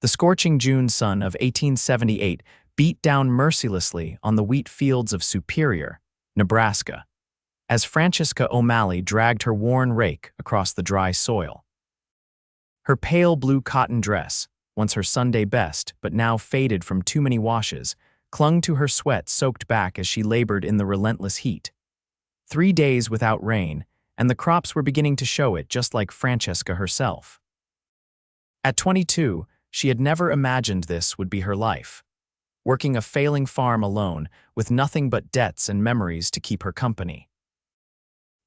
The scorching June sun of 1878 beat down mercilessly on the wheat fields of Superior, Nebraska, as Francesca O'Malley dragged her worn rake across the dry soil. Her pale blue cotton dress, once her Sunday best but now faded from too many washes, clung to her sweat soaked back as she labored in the relentless heat. 3 days without rain, and the crops were beginning to show it, just like Francesca herself. At 22, she had never imagined this would be her life. Working a failing farm alone, with nothing but debts and memories to keep her company.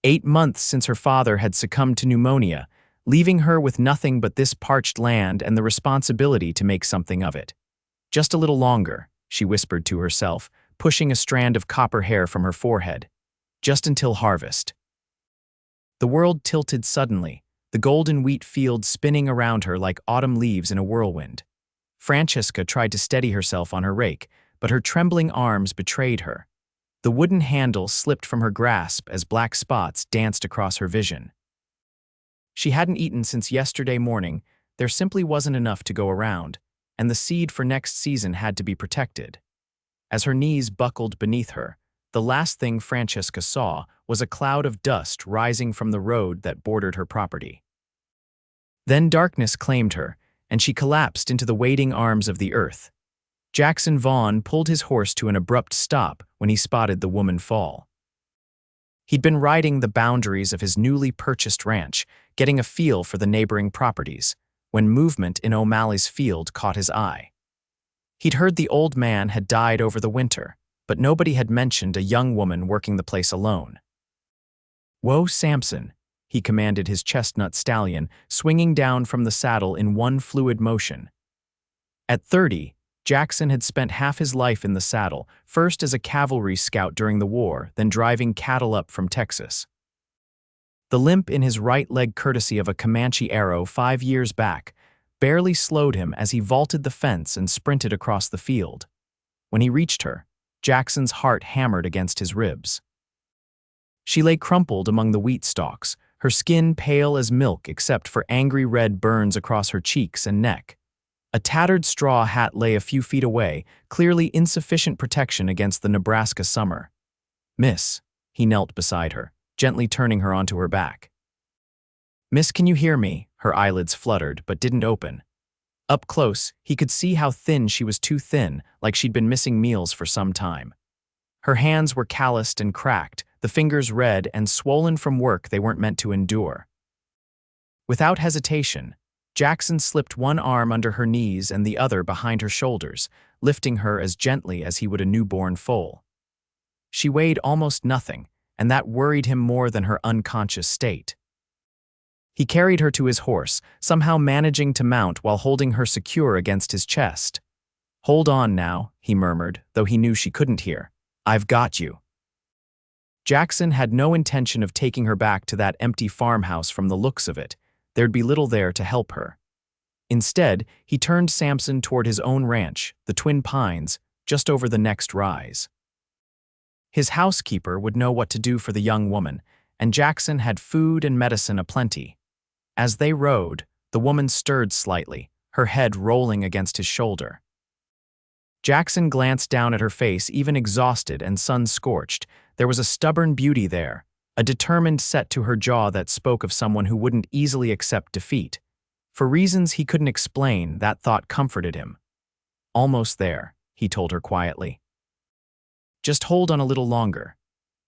8 months since her father had succumbed to pneumonia, leaving her with nothing but this parched land and the responsibility to make something of it. Just a little longer, she whispered to herself, pushing a strand of copper hair from her forehead. Just until harvest. The world tilted suddenly, the golden wheat fields spinning around her like autumn leaves in a whirlwind. Francesca tried to steady herself on her rake, but her trembling arms betrayed her. The wooden handle slipped from her grasp as black spots danced across her vision. She hadn't eaten since yesterday morning. There simply wasn't enough to go around, and the seed for next season had to be protected. As her knees buckled beneath her, the last thing Francesca saw was a cloud of dust rising from the road that bordered her property. Then darkness claimed her, and she collapsed into the waiting arms of the earth. Jackson Vaughn pulled his horse to an abrupt stop when he spotted the woman fall. He'd been riding the boundaries of his newly purchased ranch, getting a feel for the neighboring properties, when movement in O'Malley's field caught his eye. He'd heard the old man had died over the winter, but nobody had mentioned a young woman working the place alone. "Whoa, Samson," he commanded his chestnut stallion, swinging down from the saddle in one fluid motion. At 30, Jackson had spent half his life in the saddle, first as a cavalry scout during the war, then driving cattle up from Texas. The limp in his right leg, courtesy of a Comanche arrow 5 years back, barely slowed him as he vaulted the fence and sprinted across the field. When he reached her, Jackson's heart hammered against his ribs. She lay crumpled among the wheat stalks, her skin pale as milk except for angry red burns across her cheeks and neck. A tattered straw hat lay a few feet away, clearly insufficient protection against the Nebraska summer. "Miss," he knelt beside her, gently turning her onto her back. "Miss, can you hear me?" Her eyelids fluttered but didn't open. Up close, he could see how thin she was, too thin, like she'd been missing meals for some time. Her hands were calloused and cracked, the fingers red and swollen from work they weren't meant to endure. Without hesitation, Jackson slipped one arm under her knees and the other behind her shoulders, lifting her as gently as he would a newborn foal. She weighed almost nothing, and that worried him more than her unconscious state. He carried her to his horse, somehow managing to mount while holding her secure against his chest. "Hold on now," he murmured, though he knew she couldn't hear. "I've got you." Jackson had no intention of taking her back to that empty farmhouse. From the looks of it, there'd be little there to help her. Instead, he turned Samson toward his own ranch, the Twin Pines, just over the next rise. His housekeeper would know what to do for the young woman, and Jackson had food and medicine aplenty. As they rode, the woman stirred slightly, her head rolling against his shoulder. Jackson glanced down at her face, even exhausted and sun-scorched. There was a stubborn beauty there, a determined set to her jaw that spoke of someone who wouldn't easily accept defeat. For reasons he couldn't explain, that thought comforted him. "Almost there," he told her quietly. "Just hold on a little longer."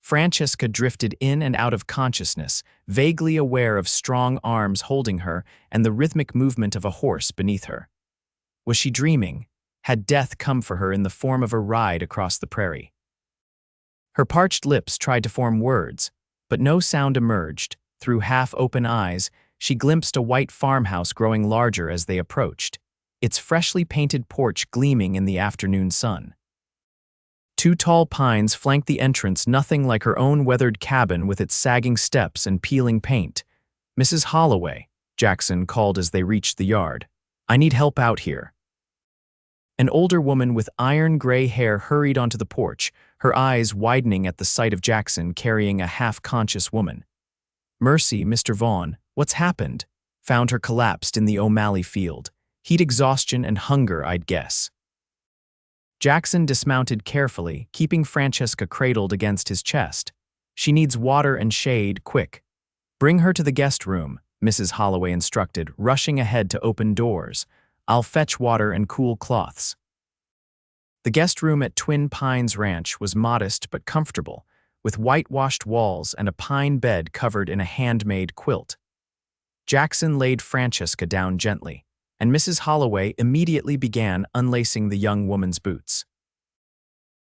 Francesca drifted in and out of consciousness, vaguely aware of strong arms holding her and the rhythmic movement of a horse beneath her. Was she dreaming? Had death come for her in the form of a ride across the prairie? Her parched lips tried to form words, but no sound emerged. Through half-open eyes, she glimpsed a white farmhouse growing larger as they approached, its freshly painted porch gleaming in the afternoon sun. 2 tall pines flanked the entrance, nothing like her own weathered cabin with its sagging steps and peeling paint. "Mrs. Holloway," Jackson called as they reached the yard. "I need help out here." An older woman with iron-gray hair hurried onto the porch, her eyes widening at the sight of Jackson carrying a half-conscious woman. "Mercy, Mr. Vaughn, what's happened?" Found her collapsed in the O'Malley field, Heat exhaustion and hunger, I'd guess. Jackson dismounted carefully, keeping Francesca cradled against his chest. She needs water and shade, quick. Bring her to the guest room, Mrs. Holloway instructed, rushing ahead to open doors. I'll fetch water and cool cloths. The guest room at Twin Pines Ranch was modest but comfortable, with whitewashed walls and a pine bed covered in a handmade quilt. Jackson laid Francesca down gently, and Mrs. Holloway immediately began unlacing the young woman's boots.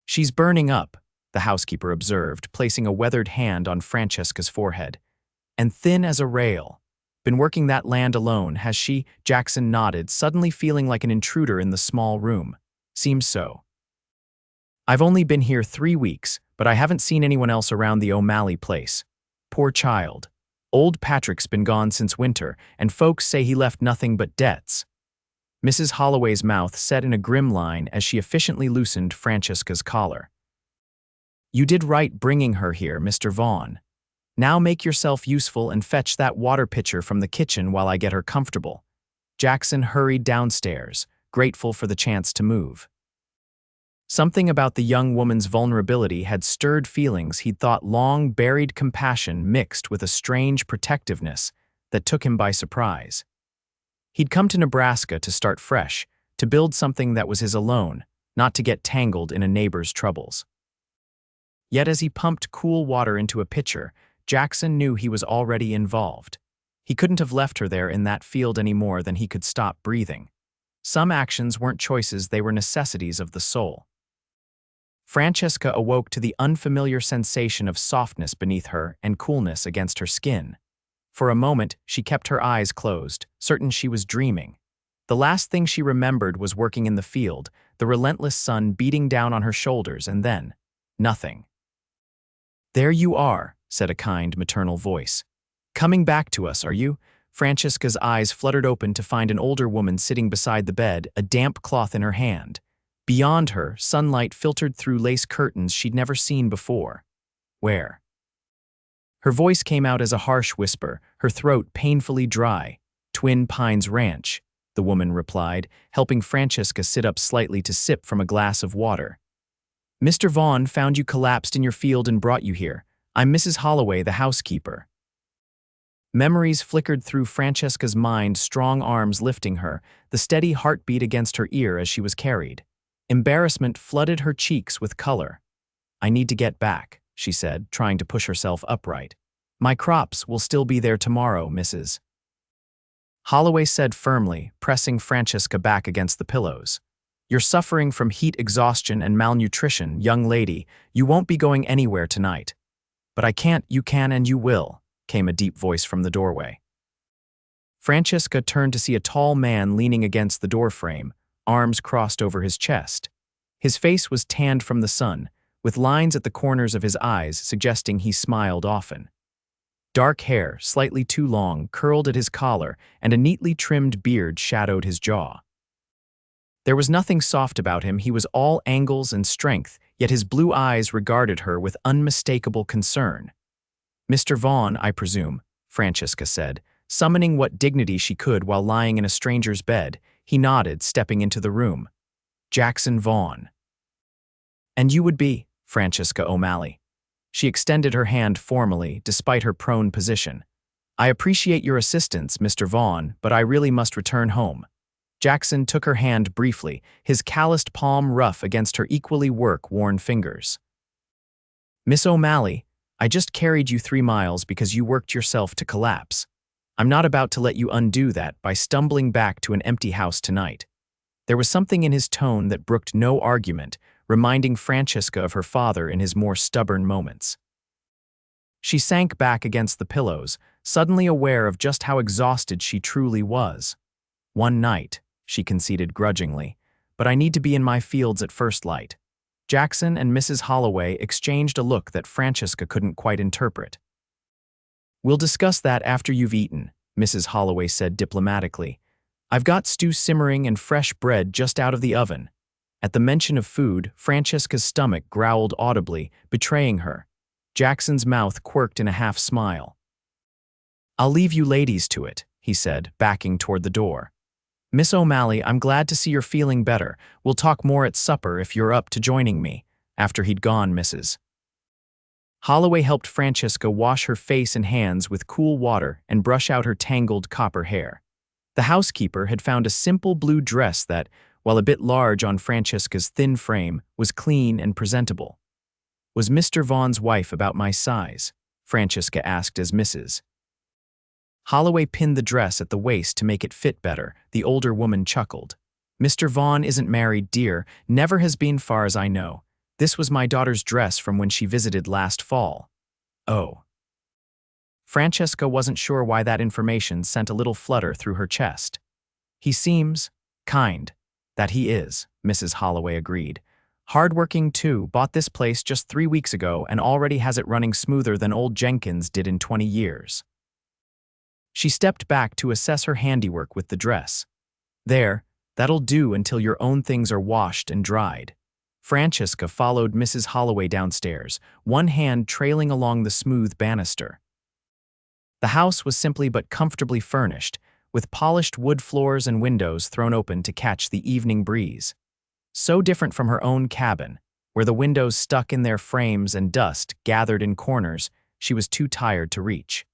She's burning up, the housekeeper observed, placing a weathered hand on Francesca's forehead. And thin as a rail. Been working that land alone, has she? Jackson nodded, suddenly feeling like an intruder in the small room. Seems so. I've only been here 3 weeks, but I haven't seen anyone else around the O'Malley place. Poor child. Old Patrick's been gone since winter, and folks say he left nothing but debts. Mrs. Holloway's mouth set in a grim line as she efficiently loosened Francesca's collar. You did right bringing her here, Mr. Vaughn. Now make yourself useful and fetch that water pitcher from the kitchen while I get her comfortable. Jackson hurried downstairs, grateful for the chance to move. Something about the young woman's vulnerability had stirred feelings he'd thought long-buried compassion mixed with a strange protectiveness that took him by surprise. He'd come to Nebraska to start fresh, to build something that was his alone, not to get tangled in a neighbor's troubles. Yet as he pumped cool water into a pitcher, Jackson knew he was already involved. He couldn't have left her there in that field any more than he could stop breathing. Some actions weren't choices, they were necessities of the soul. Francesca awoke to the unfamiliar sensation of softness beneath her and coolness against her skin. For a moment, she kept her eyes closed, certain she was dreaming. The last thing she remembered was working in the field, the relentless sun beating down on her shoulders, and then, nothing. There you are, said a kind maternal voice. Coming back to us, are you? Francesca's eyes fluttered open to find an older woman sitting beside the bed, a damp cloth in her hand. Beyond her, sunlight filtered through lace curtains she'd never seen before. Where? Her voice came out as a harsh whisper, her throat painfully dry. Twin Pines Ranch, the woman replied, helping Francesca sit up slightly to sip from a glass of water. Mr. Vaughn found you collapsed in your field and brought you here. I'm Mrs. Holloway, the housekeeper. Memories flickered through Francesca's mind, strong arms lifting her, the steady heartbeat against her ear as she was carried. Embarrassment flooded her cheeks with color. I need to get back, she said, trying to push herself upright. My crops will still be there tomorrow, Mrs. Holloway said firmly, pressing Francesca back against the pillows. You're suffering from heat exhaustion and malnutrition, young lady. You won't be going anywhere tonight. But I can't, you can and you will, came a deep voice from the doorway. Francesca turned to see a tall man leaning against the doorframe, arms crossed over his chest. His face was tanned from the sun, with lines at the corners of his eyes suggesting he smiled often. Dark hair, slightly too long, curled at his collar, and a neatly trimmed beard shadowed his jaw. There was nothing soft about him, he was all angles and strength, yet his blue eyes regarded her with unmistakable concern. Mr. Vaughn, I presume, Francesca said, summoning what dignity she could while lying in a stranger's bed. He nodded, stepping into the room. Jackson Vaughn. And you would be, Francesca O'Malley. She extended her hand formally, despite her prone position. I appreciate your assistance, Mr. Vaughn, but I really must return home. Jackson took her hand briefly, his calloused palm rough against her equally work-worn fingers. Miss O'Malley, I just carried you 3 miles because you worked yourself to collapse. I'm not about to let you undo that by stumbling back to an empty house tonight. There was something in his tone that brooked no argument, reminding Francesca of her father in his more stubborn moments. She sank back against the pillows, suddenly aware of just how exhausted she truly was. One night, she conceded grudgingly, but I need to be in my fields at first light. Jackson and Mrs. Holloway exchanged a look that Francesca couldn't quite interpret. We'll discuss that after you've eaten, Mrs. Holloway said diplomatically. I've got stew simmering and fresh bread just out of the oven. At the mention of food, Francesca's stomach growled audibly, betraying her. Jackson's mouth quirked in a half-smile. I'll leave you ladies to it, he said, backing toward the door. Miss O'Malley, I'm glad to see you're feeling better. We'll talk more at supper if you're up to joining me. After he'd gone, Mrs. Holloway helped Francesca wash her face and hands with cool water and brush out her tangled copper hair. The housekeeper had found a simple blue dress that, while a bit large on Francesca's thin frame, was clean and presentable. Was Mr. Vaughn's wife about my size? Francesca asked as Mrs. Holloway pinned the dress at the waist to make it fit better. The older woman chuckled. Mr. Vaughn isn't married, dear. Never has been, far as I know. This was my daughter's dress from when she visited last fall. Oh. Francesca wasn't sure why that information sent a little flutter through her chest. He seems kind. That he is, Mrs. Holloway agreed. Hardworking, too. Bought this place just 3 weeks ago and already has it running smoother than old Jenkins did in 20 years. She stepped back to assess her handiwork with the dress. There, that'll do until your own things are washed and dried. Francesca followed Mrs. Holloway downstairs, one hand trailing along the smooth banister. The house was simply but comfortably furnished, with polished wood floors and windows thrown open to catch the evening breeze. So different from her own cabin, where the windows stuck in their frames and dust gathered in corners she was too tired to reach.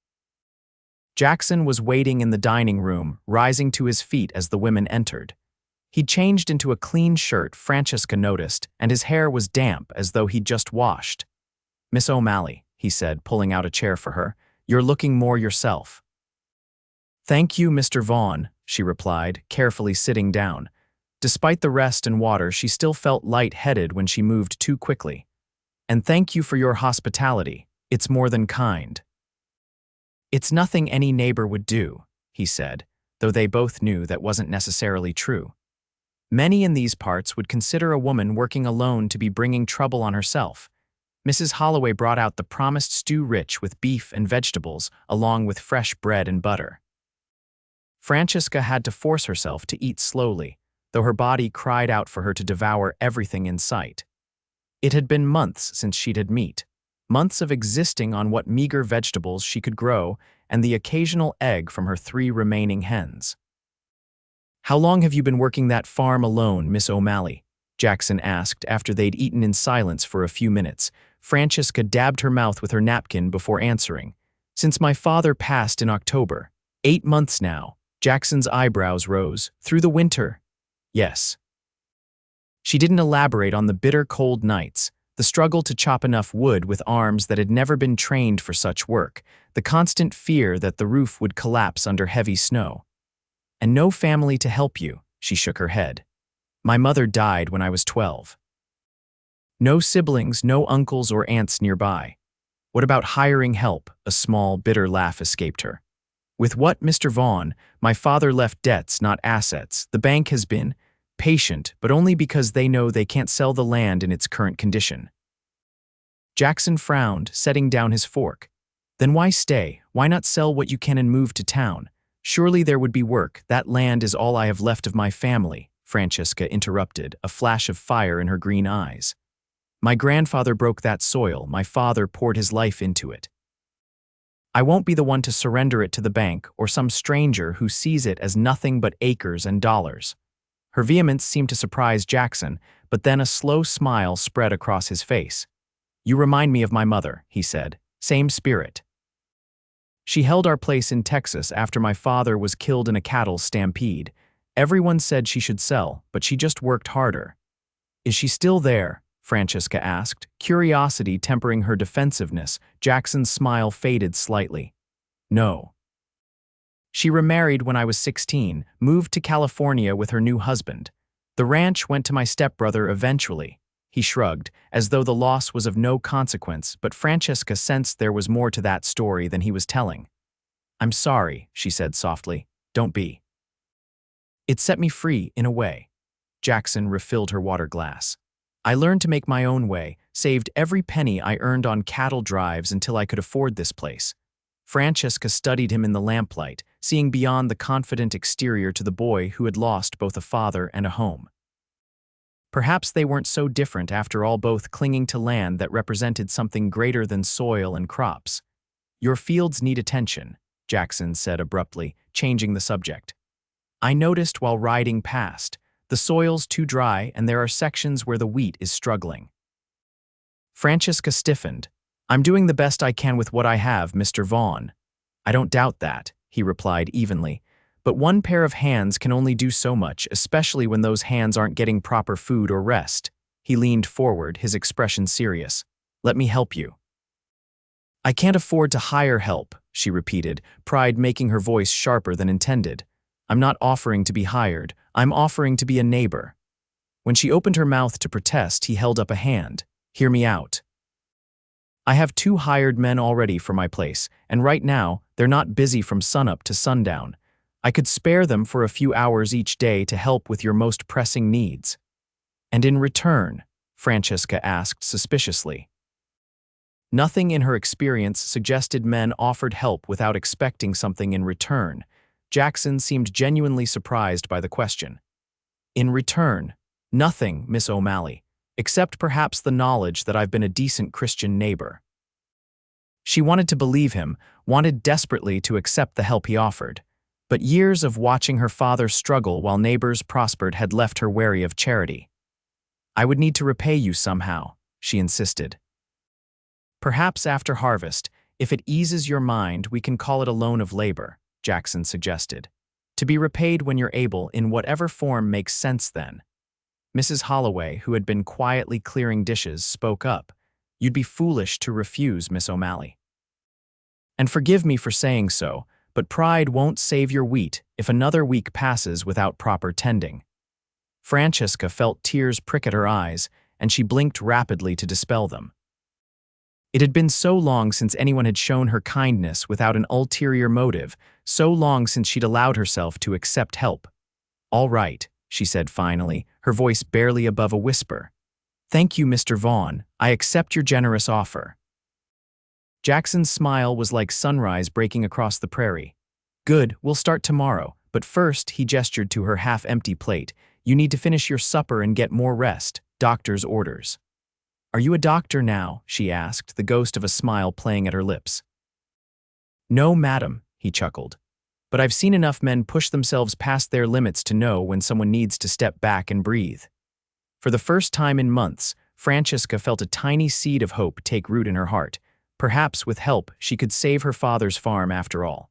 Jackson was waiting in the dining room, rising to his feet as the women entered. He'd changed into a clean shirt, Francesca noticed, and his hair was damp as though he'd just washed. "Miss O'Malley," he said, pulling out a chair for her, "you're looking more yourself." "Thank you, Mr. Vaughn," she replied, carefully sitting down. Despite the rest and water, she still felt light-headed when she moved too quickly. "And thank you for your hospitality. It's more than kind." "It's nothing any neighbor would do," he said, though they both knew that wasn't necessarily true. Many in these parts would consider a woman working alone to be bringing trouble on herself. Mrs. Holloway brought out the promised stew rich with beef and vegetables, along with fresh bread and butter. Francesca had to force herself to eat slowly, though her body cried out for her to devour everything in sight. It had been months since she'd had meat, months of existing on what meager vegetables she could grow and the occasional egg from her 3 remaining hens. "How long have you been working that farm alone, Miss O'Malley?" Jackson asked after they'd eaten in silence for a few minutes. Francesca dabbed her mouth with her napkin before answering. "Since my father passed in October. 8 months now." Jackson's eyebrows rose. "Through the winter?" "Yes." She didn't elaborate on the bitter cold nights, the struggle to chop enough wood with arms that had never been trained for such work, the constant fear that the roof would collapse under heavy snow. "And no family to help you," she shook her head. "My mother died when I was 12. No siblings, no uncles or aunts nearby. What about hiring help?" A small, bitter laugh escaped her. "With what, Mr. Vaughn? My father left debts, not assets. The bank has been patient, but only because they know they can't sell the land in its current condition." Jackson frowned, setting down his fork. "Then why stay? Why not sell what you can and move to town? Surely there would be work. That land is all I have left of my family," Francesca interrupted, a flash of fire in her green eyes. "My grandfather broke that soil. My father poured his life into it. I won't be the one to surrender it to the bank or some stranger who sees it as nothing but acres and dollars." Her vehemence seemed to surprise Jackson, but then a slow smile spread across his face. "You remind me of my mother," he said. "Same spirit. She held our place in Texas after my father was killed in a cattle stampede. Everyone said she should sell, but she just worked harder." "Is she still there?" Francesca asked, curiosity tempering her defensiveness. Jackson's smile faded slightly. "No. She remarried when I was 16, moved to California with her new husband. The ranch went to my stepbrother eventually." He shrugged, as though the loss was of no consequence, but Francesca sensed there was more to that story than he was telling. "I'm sorry," she said softly. "Don't be." "It set me free, in a way." Jackson refilled her water glass. "I learned to make my own way, saved every penny I earned on cattle drives until I could afford this place." Francesca studied him in the lamplight, seeing beyond the confident exterior to the boy who had lost both a father and a home. Perhaps they weren't so different after all, both clinging to land that represented something greater than soil and crops. "Your fields need attention," Jackson said abruptly, changing the subject. I noticed while riding past. The soil's too dry and there are sections where the wheat is struggling. Francesca stiffened. I'm doing the best I can with what I have, Mr. Vaughn. I don't doubt that, he replied evenly. But one pair of hands can only do so much, especially when those hands aren't getting proper food or rest. He leaned forward, his expression serious. Let me help you. I can't afford to hire help, she repeated, pride making her voice sharper than intended. I'm not offering to be hired, I'm offering to be a neighbor. When she opened her mouth to protest, he held up a hand. Hear me out. I have 2 hired men already for my place, and right now, they're not busy from sunup to sundown. I could spare them for a few hours each day to help with your most pressing needs. And in return, Francesca asked suspiciously. Nothing in her experience suggested men offered help without expecting something in return. Jackson seemed genuinely surprised by the question. In return, nothing, Miss O'Malley, except perhaps the knowledge that I've been a decent Christian neighbor. She wanted to believe him, wanted desperately to accept the help he offered. But years of watching her father struggle while neighbors prospered had left her wary of charity. I would need to repay you somehow, she insisted. Perhaps after harvest, if it eases your mind, we can call it a loan of labor, Jackson suggested. To be repaid when you're able, in whatever form makes sense then. Mrs. Holloway, who had been quietly clearing dishes, spoke up. You'd be foolish to refuse, Miss O'Malley. And forgive me for saying so, but pride won't save your wheat if another week passes without proper tending. Francesca felt tears prick at her eyes, and she blinked rapidly to dispel them. It had been so long since anyone had shown her kindness without an ulterior motive, so long since she'd allowed herself to accept help. All right, she said finally, her voice barely above a whisper. Thank you, Mr. Vaughn. I accept your generous offer. Jackson's smile was like sunrise breaking across the prairie. Good, we'll start tomorrow, but first, he gestured to her half-empty plate. You need to finish your supper and get more rest. Doctor's orders. Are you a doctor now? She asked, the ghost of a smile playing at her lips. No, madam, he chuckled. But I've seen enough men push themselves past their limits to know when someone needs to step back and breathe. For the first time in months, Francesca felt a tiny seed of hope take root in her heart. Perhaps, with help, she could save her father's farm after all.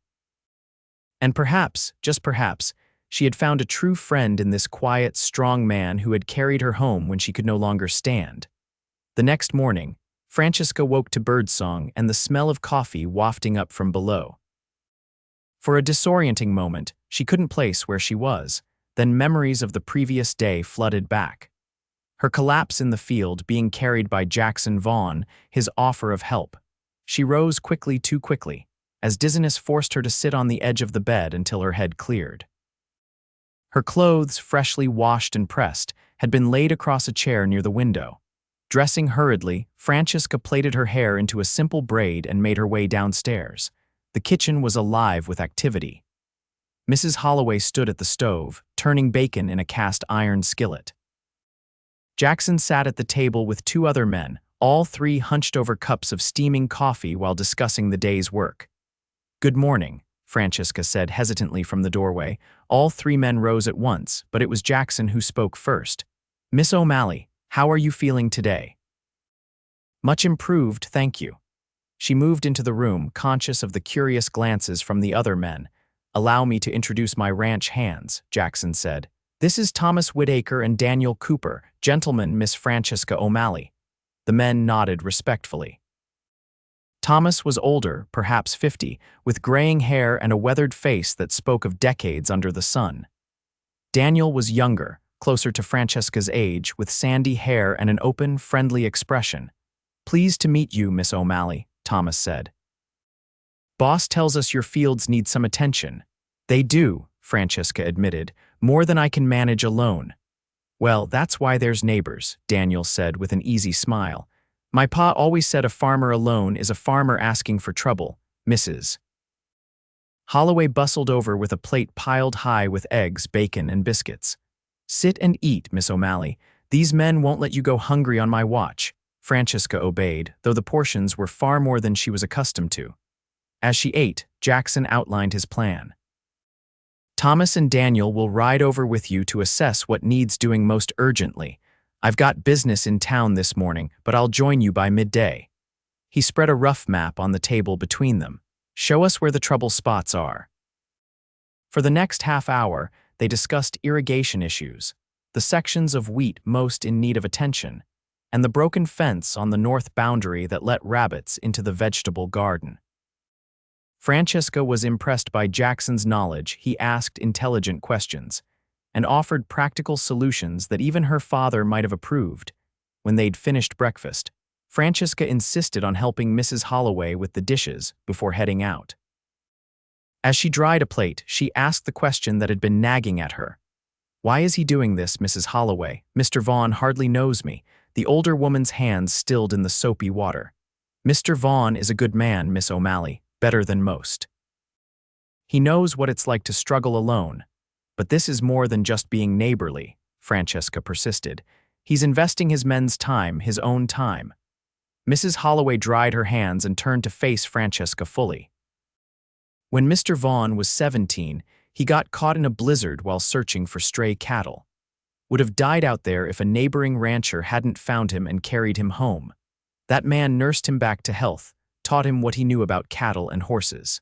And perhaps, just perhaps, she had found a true friend in this quiet, strong man who had carried her home when she could no longer stand. The next morning, Francesca woke to birdsong and the smell of coffee wafting up from below. For a disorienting moment, she couldn't place where she was, then memories of the previous day flooded back. Her collapse in the field being carried by Jackson Vaughn, his offer of help. She rose quickly, too quickly, as dizziness forced her to sit on the edge of the bed until her head cleared. Her clothes, freshly washed and pressed, had been laid across a chair near the window. Dressing hurriedly, Francesca plaited her hair into a simple braid and made her way downstairs. The kitchen was alive with activity. Mrs. Holloway stood at the stove, turning bacon in a cast-iron skillet. Jackson sat at the table with 2 other men, all 3 hunched over cups of steaming coffee while discussing the day's work. Good morning, Francesca said hesitantly from the doorway. All 3 men rose at once, but it was Jackson who spoke first. Miss O'Malley, how are you feeling today? Much improved, thank you. She moved into the room, conscious of the curious glances from the other men. Allow me to introduce my ranch hands, Jackson said. This is Thomas Whitaker and Daniel Cooper, gentlemen, Miss Francesca O'Malley. The men nodded respectfully. Thomas was older, perhaps 50, with graying hair and a weathered face that spoke of decades under the sun. Daniel was younger, closer to Francesca's age, with sandy hair and an open, friendly expression. Pleased to meet you, Miss O'Malley, Thomas said. Boss tells us your fields need some attention. They do, Francesca admitted, more than I can manage alone. Well, that's why there's neighbors, Daniel said with an easy smile. My pa always said a farmer alone is a farmer asking for trouble, Mrs. Holloway bustled over with a plate piled high with eggs, bacon, and biscuits. Sit and eat, Miss O'Malley. These men won't let you go hungry on my watch. Francesca obeyed, though the portions were far more than she was accustomed to. As she ate, Jackson outlined his plan. Thomas and Daniel will ride over with you to assess what needs doing most urgently. I've got business in town this morning, but I'll join you by midday. He spread a rough map on the table between them. Show us where the trouble spots are. For the next half hour, they discussed irrigation issues, the sections of wheat most in need of attention, and the broken fence on the north boundary that let rabbits into the vegetable garden. Francesca was impressed by Jackson's knowledge. He asked intelligent questions and offered practical solutions that even her father might have approved. When they'd finished breakfast, Francesca insisted on helping Mrs. Holloway with the dishes before heading out. As she dried a plate, she asked the question that had been nagging at her. "Why is he doing this, Mrs. Holloway? Mr. Vaughn hardly knows me." The older woman's hands stilled in the soapy water. "Mr. Vaughn is a good man, Miss O'Malley, better than most. He knows what it's like to struggle alone. But this is more than just being neighborly," Francesca persisted. "He's investing his men's time, his own time." Mrs. Holloway dried her hands and turned to face Francesca fully. When Mr. Vaughn was 17, he got caught in a blizzard while searching for stray cattle. Would have died out there if a neighboring rancher hadn't found him and carried him home. That man nursed him back to health, taught him what he knew about cattle and horses.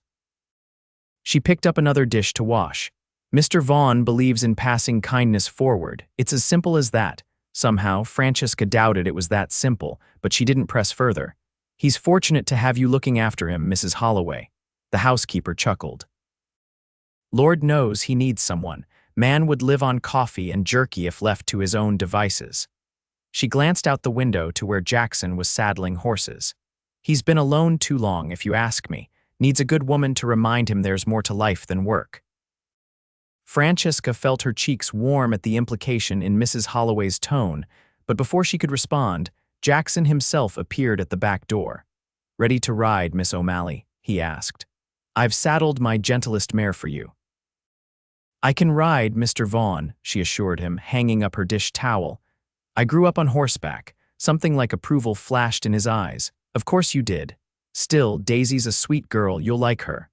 She picked up another dish to wash. "Mr. Vaughn believes in passing kindness forward. It's as simple as that." Somehow, Francesca doubted it was that simple, but she didn't press further. "He's fortunate to have you looking after him, Mrs. Holloway." The housekeeper chuckled. "Lord knows he needs someone. Man would live on coffee and jerky if left to his own devices." She glanced out the window to where Jackson was saddling horses. "He's been alone too long, if you ask me. Needs a good woman to remind him there's more to life than work." Francesca felt her cheeks warm at the implication in Mrs. Holloway's tone, but before she could respond, Jackson himself appeared at the back door. "Ready to ride, Miss O'Malley?" he asked. "I've saddled my gentlest mare for you." "I can ride, Mr. Vaughn," she assured him, hanging up her dish towel. "I grew up on horseback." Something like approval flashed in his eyes. "Of course you did. Still, Daisy's a sweet girl, you'll like her."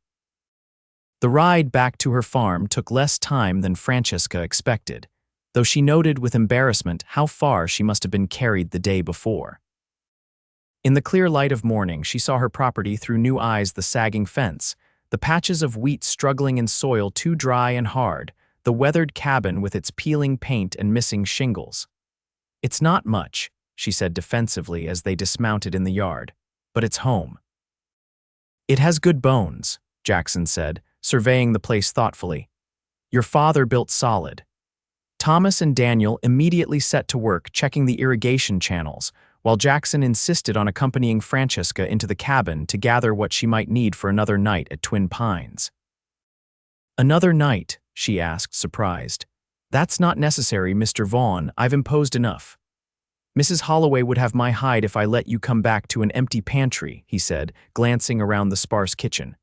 The ride back to her farm took less time than Francesca expected, though she noted with embarrassment how far she must have been carried the day before. In the clear light of morning, she saw her property through new eyes: the sagging fence, the patches of wheat struggling in soil too dry and hard, the weathered cabin with its peeling paint and missing shingles. "It's not much," she said defensively as they dismounted in the yard, "but it's home." "It has good bones," Jackson said, surveying the place thoughtfully. "Your father built solid." Thomas and Daniel immediately set to work checking the irrigation channels, while Jackson insisted on accompanying Francesca into the cabin to gather what she might need for another night at Twin Pines. "Another night?" she asked, surprised. "That's not necessary, Mr. Vaughn. I've imposed enough." "Mrs. Holloway would have my hide if I let you come back to an empty pantry," he said, glancing around the sparse kitchen.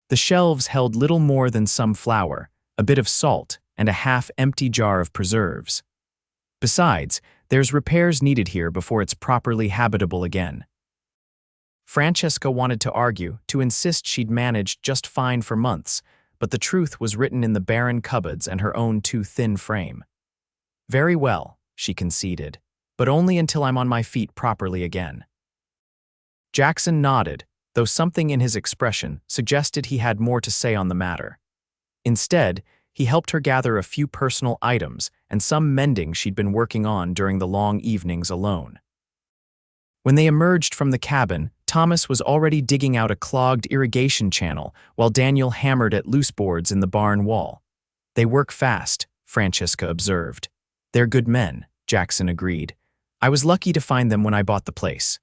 The shelves held little more than some flour, a bit of salt, and a half-empty jar of preserves. Besides, there's repairs needed here before it's properly habitable again. Francesca wanted to argue, to insist she'd managed just fine for months, but the truth was written in the barren cupboards and her own too thin frame. "Very well," she conceded, "but only until I'm on my feet properly again." Jackson nodded, though something in his expression suggested he had more to say on the matter. Instead, he helped her gather a few personal items and some mending she'd been working on during the long evenings alone. When they emerged from the cabin, Thomas was already digging out a clogged irrigation channel while Daniel hammered at loose boards in the barn wall. "They work fast," Francesca observed. "They're good men," Jackson agreed. "I was lucky to find them when I bought the place."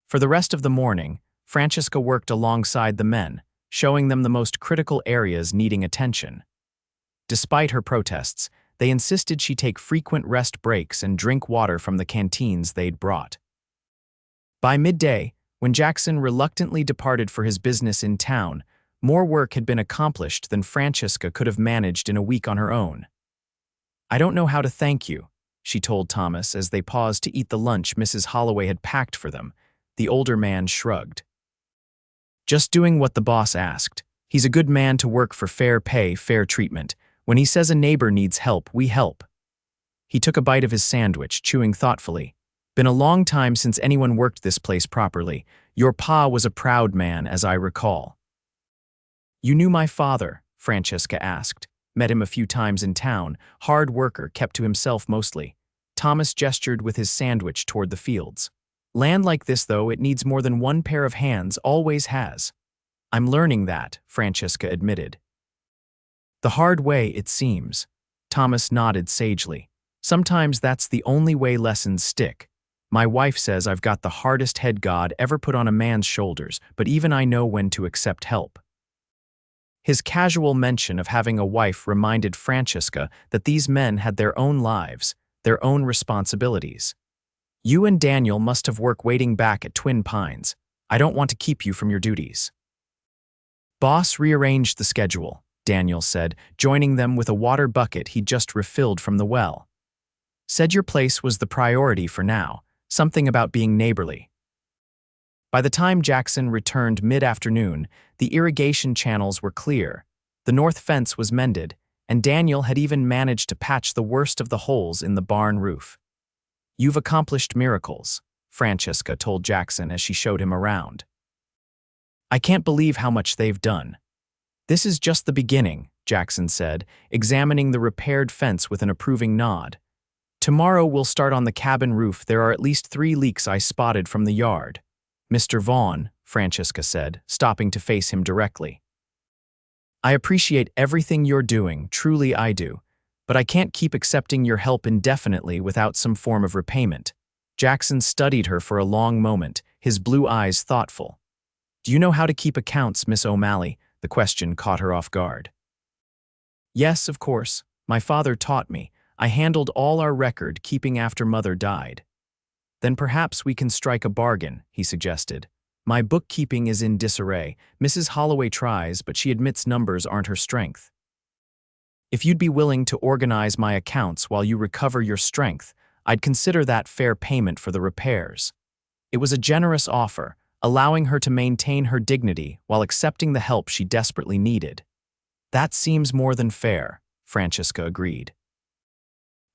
For the rest of the morning, Francesca worked alongside the men, showing them the most critical areas needing attention. Despite her protests, they insisted she take frequent rest breaks and drink water from the canteens they'd brought. By midday, when Jackson reluctantly departed for his business in town, more work had been accomplished than Francesca could have managed in a week on her own. "I don't know how to thank you," she told Thomas as they paused to eat the lunch Mrs. Holloway had packed for them. The older man shrugged. "Just doing what the boss asked," He's a good man to work for fair pay, fair treatment. When he says a neighbor needs help, we help. He took a bite of his sandwich, chewing thoughtfully. Been a long time since anyone worked this place properly. Your pa was a proud man, as I recall. You knew my father? Francesca asked. Met him a few times in town. Hard worker, kept to himself mostly. Thomas gestured with his sandwich toward the fields. Land like this, though, it needs more than one pair of hands, always has. I'm learning that, Francesca admitted. The hard way, it seems. Thomas nodded sagely. Sometimes that's the only way lessons stick. My wife says I've got the hardest head God ever put on a man's shoulders, but even I know when to accept help. His casual mention of having a wife reminded Francesca that these men had their own lives, their own responsibilities. You and Daniel must have work waiting back at Twin Pines. I don't want to keep you from your duties. Boss rearranged the schedule, Daniel said, joining them with a water bucket he'd just refilled from the well. Said your place was the priority for now, something about being neighborly. By the time Jackson returned mid-afternoon, the irrigation channels were clear, the north fence was mended, and Daniel had even managed to patch the worst of the holes in the barn roof. You've accomplished miracles, Francesca told Jackson as she showed him around. I can't believe how much they've done. This is just the beginning, Jackson said, examining the repaired fence with an approving nod. Tomorrow we'll start on the cabin roof. There are at least 3 leaks I spotted from the yard. Mr. Vaughn, Francesca said, stopping to face him directly. I appreciate everything you're doing, truly I do, but I can't keep accepting your help indefinitely without some form of repayment. Jackson studied her for a long moment, his blue eyes thoughtful. Do you know how to keep accounts, Miss O'Malley? The question caught her off guard. Yes, of course. My father taught me. I handled all our record keeping after Mother died. Then perhaps we can strike a bargain, he suggested. My bookkeeping is in disarray. Mrs. Holloway tries, but she admits numbers aren't her strength. If you'd be willing to organize my accounts while you recover your strength, I'd consider that fair payment for the repairs. It was a generous offer, allowing her to maintain her dignity while accepting the help she desperately needed. That seems more than fair, Francesca agreed.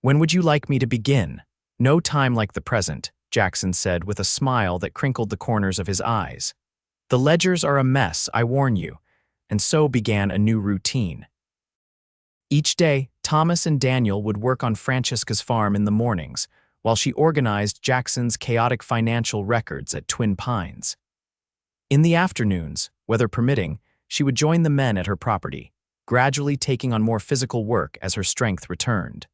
When would you like me to begin? No time like the present, Jackson said with a smile that crinkled the corners of his eyes. The ledgers are a mess, I warn you. And so began a new routine. Each day, Thomas and Daniel would work on Francesca's farm in the mornings, while she organized Jackson's chaotic financial records at Twin Pines. In the afternoons, weather permitting, she would join the men at her property, gradually taking on more physical work as her strength returned.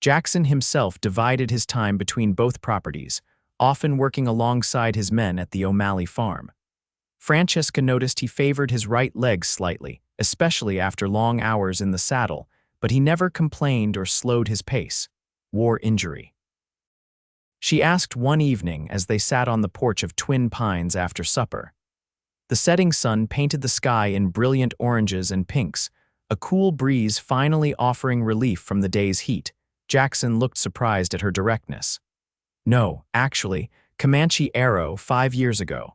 Jackson himself divided his time between both properties, often working alongside his men at the O'Malley farm. Francesca noticed he favored his right leg slightly, especially after long hours in the saddle, but he never complained or slowed his pace. War injury. She asked one evening as they sat on the porch of Twin Pines after supper. The setting sun painted the sky in brilliant oranges and pinks, a cool breeze finally offering relief from the day's heat. Jackson looked surprised at her directness. No, actually, Comanche Arrow 5 years ago.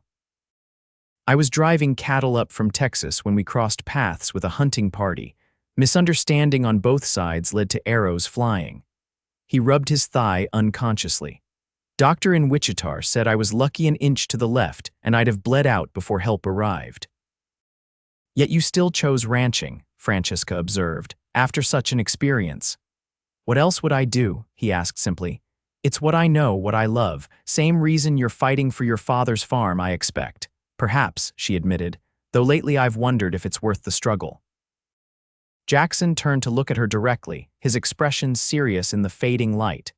I was driving cattle up from Texas when we crossed paths with a hunting party. Misunderstanding on both sides led to arrows flying. He rubbed his thigh unconsciously. Doctor in Wichita said I was lucky an inch to the left and I'd have bled out before help arrived. Yet you still chose ranching, Francesca observed, after such an experience. What else would I do? He asked simply. It's what I know, what I love. Same reason you're fighting for your father's farm, I expect. Perhaps, she admitted, though lately I've wondered if it's worth the struggle. Jackson turned to look at her directly, his expression serious in the fading light.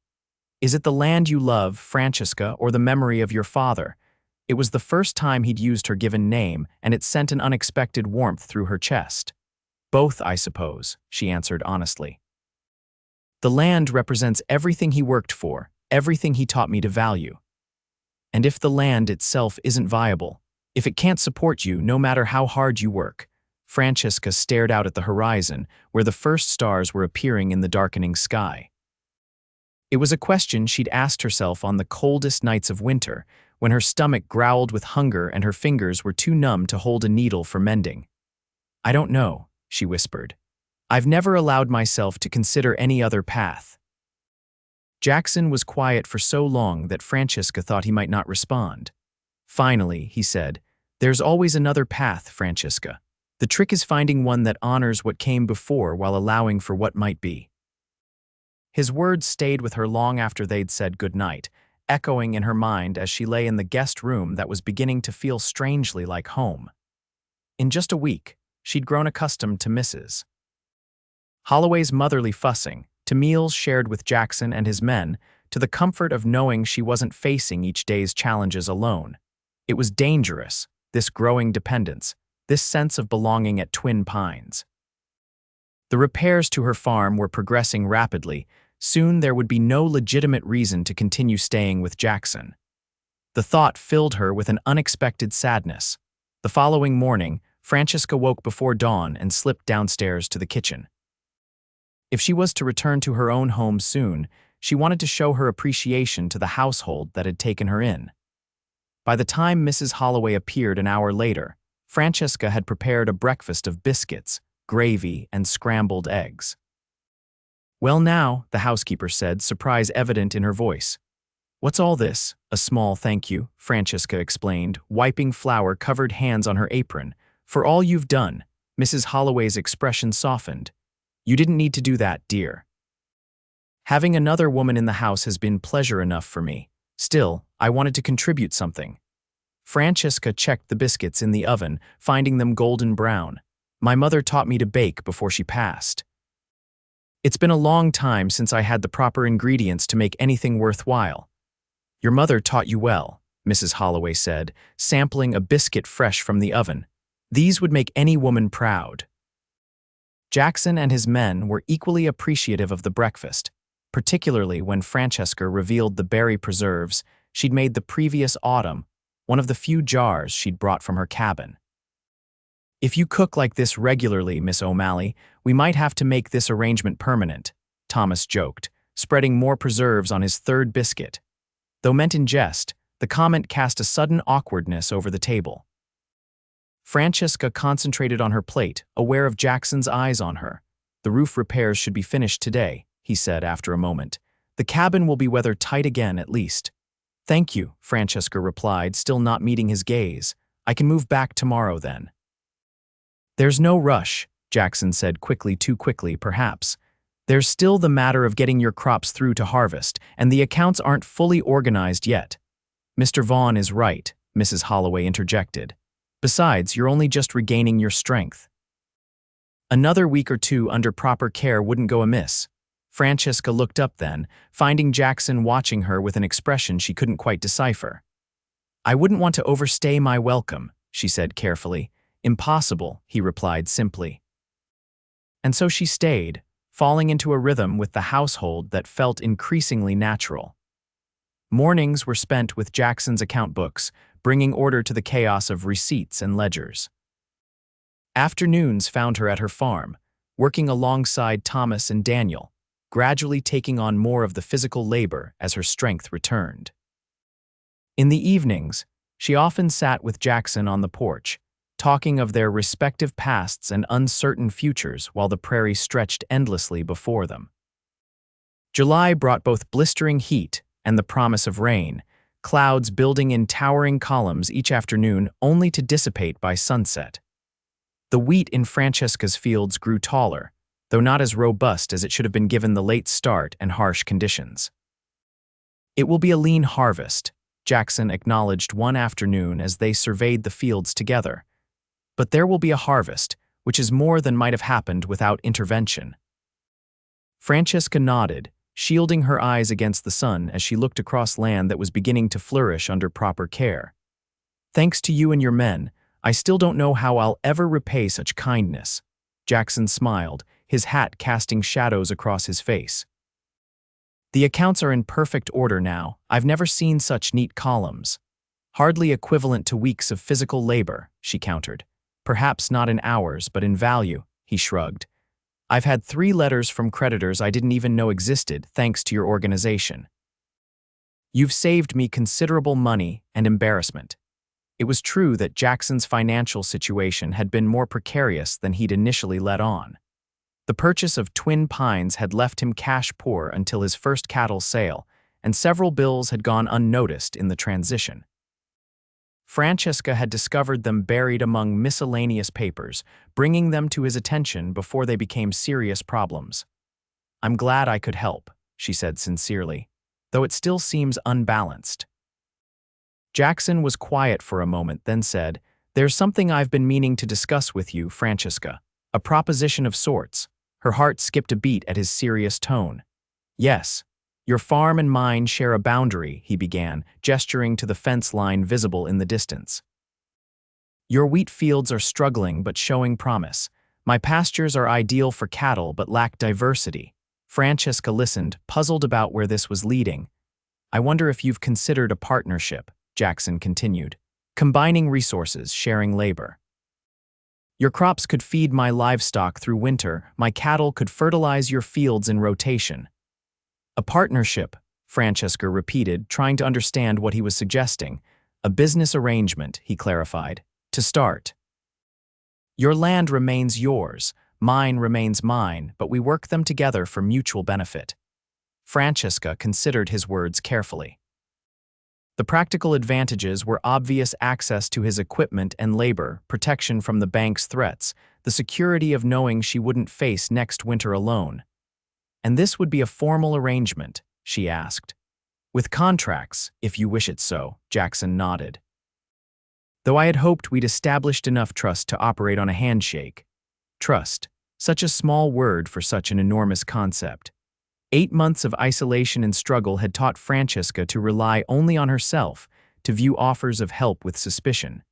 Is it the land you love, Francesca, or the memory of your father? It was the first time he'd used her given name, and it sent an unexpected warmth through her chest. Both, I suppose, she answered honestly. The land represents everything he worked for, everything he taught me to value. And if the land itself isn't viable, if it can't support you no matter how hard you work, Francesca stared out at the horizon where the first stars were appearing in the darkening sky. It was a question she'd asked herself on the coldest nights of winter, when her stomach growled with hunger and her fingers were too numb to hold a needle for mending. I don't know, she whispered. I've never allowed myself to consider any other path. Jackson was quiet for so long that Francesca thought he might not respond. Finally, he said, There's always another path, Francesca. The trick is finding one that honors what came before while allowing for what might be. His words stayed with her long after they'd said goodnight, echoing in her mind as she lay in the guest room that was beginning to feel strangely like home. In just a week, she'd grown accustomed to Mrs. Holloway's motherly fussing, to meals shared with Jackson and his men, to the comfort of knowing she wasn't facing each day's challenges alone. It was dangerous, this growing dependence, this sense of belonging at Twin Pines. The repairs to her farm were progressing rapidly. Soon there would be no legitimate reason to continue staying with Jackson. The thought filled her with an unexpected sadness. The following morning, Francesca woke before dawn and slipped downstairs to the kitchen. If she was to return to her own home soon, she wanted to show her appreciation to the household that had taken her in. By the time Mrs. Holloway appeared an hour later, Francesca had prepared a breakfast of biscuits, gravy, and scrambled eggs. Well now, the housekeeper said, surprise evident in her voice. What's all this? A small thank you, Francesca explained, wiping flour-covered hands on her apron. For all you've done. Mrs. Holloway's expression softened. You didn't need to do that, dear. Having another woman in the house has been pleasure enough for me. Still, I wanted to contribute something. Francesca checked the biscuits in the oven, finding them golden brown. My mother taught me to bake before she passed. It's been a long time since I had the proper ingredients to make anything worthwhile. Your mother taught you well, Mrs. Holloway said, sampling a biscuit fresh from the oven. These would make any woman proud. Jackson and his men were equally appreciative of the breakfast, particularly when Francesca revealed the berry preserves she'd made the previous autumn, one of the few jars she'd brought from her cabin. If you cook like this regularly, Miss O'Malley, we might have to make this arrangement permanent, Thomas joked, spreading more preserves on his third biscuit. Though meant in jest, the comment cast a sudden awkwardness over the table. Francesca concentrated on her plate, aware of Jackson's eyes on her. The roof repairs should be finished today, he said after a moment. The cabin will be weather-tight again, at least. Thank you, Francesca replied, still not meeting his gaze. I can move back tomorrow then. There's no rush, Jackson said quickly, too quickly, perhaps. There's still the matter of getting your crops through to harvest, and the accounts aren't fully organized yet. Mr. Vaughn is right, Mrs. Holloway interjected. Besides, you're only just regaining your strength. Another week or two under proper care wouldn't go amiss. Francesca looked up then, finding Jackson watching her with an expression she couldn't quite decipher. I wouldn't want to overstay my welcome, she said carefully. Impossible, he replied simply. And so she stayed, falling into a rhythm with the household that felt increasingly natural. Mornings were spent with Jackson's account books, bringing order to the chaos of receipts and ledgers. Afternoons found her at her farm, working alongside Thomas and Daniel, gradually taking on more of the physical labor as her strength returned. In the evenings, she often sat with Jackson on the porch, talking of their respective pasts and uncertain futures while the prairie stretched endlessly before them. July brought both blistering heat and the promise of rain, clouds building in towering columns each afternoon only to dissipate by sunset. The wheat in Francesca's fields grew taller, though not as robust as it should have been given the late start and harsh conditions. It will be a lean harvest, Jackson acknowledged one afternoon as they surveyed the fields together. But there will be a harvest, which is more than might have happened without intervention. Francesca nodded, shielding her eyes against the sun as she looked across land that was beginning to flourish under proper care. Thanks to you and your men, I still don't know how I'll ever repay such kindness. Jackson smiled, his hat casting shadows across his face. The accounts are in perfect order now. I've never seen such neat columns. Hardly equivalent to weeks of physical labor, she countered. Perhaps not in hours, but in value, he shrugged. I've had 3 letters from creditors I didn't even know existed, thanks to your organization. You've saved me considerable money and embarrassment. It was true that Jackson's financial situation had been more precarious than he'd initially let on. The purchase of Twin Pines had left him cash poor until his first cattle sale, and several bills had gone unnoticed in the transition. Francesca had discovered them buried among miscellaneous papers, bringing them to his attention before they became serious problems. "I'm glad I could help," she said sincerely, "though it still seems unbalanced." Jackson was quiet for a moment, then said, "There's something I've been meaning to discuss with you, Francesca. A proposition of sorts." Her heart skipped a beat at his serious tone. "Yes. Your farm and mine share a boundary," he began, gesturing to the fence line visible in the distance. "Your wheat fields are struggling but showing promise. My pastures are ideal for cattle but lack diversity." Francesca listened, puzzled about where this was leading. "I wonder if you've considered a partnership," Jackson continued. "Combining resources, sharing labor. Your crops could feed my livestock through winter, my cattle could fertilize your fields in rotation." "A partnership," Francesca repeated, trying to understand what he was suggesting. "A business arrangement," he clarified. "To start. Your land remains yours, mine remains mine, but we work them together for mutual benefit." Francesca considered his words carefully. The practical advantages were obvious: access to his equipment and labor, protection from the bank's threats, the security of knowing she wouldn't face next winter alone. "And this would be a formal arrangement?" she asked. "With contracts, if you wish it so," Jackson nodded. "Though I had hoped we'd established enough trust to operate on a handshake." Trust, such a small word for such an enormous concept. 8 months of isolation and struggle had taught Francesca to rely only on herself, to view offers of help with suspicion.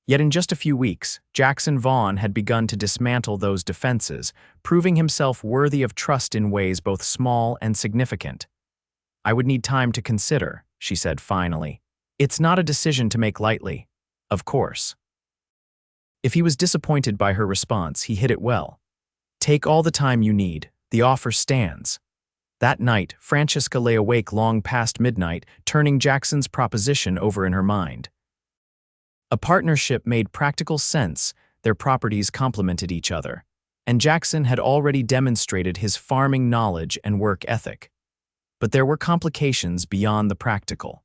Yet in just a few weeks, Jackson Vaughn had begun to dismantle those defenses, proving himself worthy of trust in ways both small and significant. "I would need time to consider," she said finally. "It's not a decision to make lightly, of course." If he was disappointed by her response, he hit it well. "Take all the time you need. The offer stands." That night, Francesca lay awake long past midnight, turning Jackson's proposition over in her mind. A partnership made practical sense, their properties complemented each other, and Jackson had already demonstrated his farming knowledge and work ethic. But there were complications beyond the practical.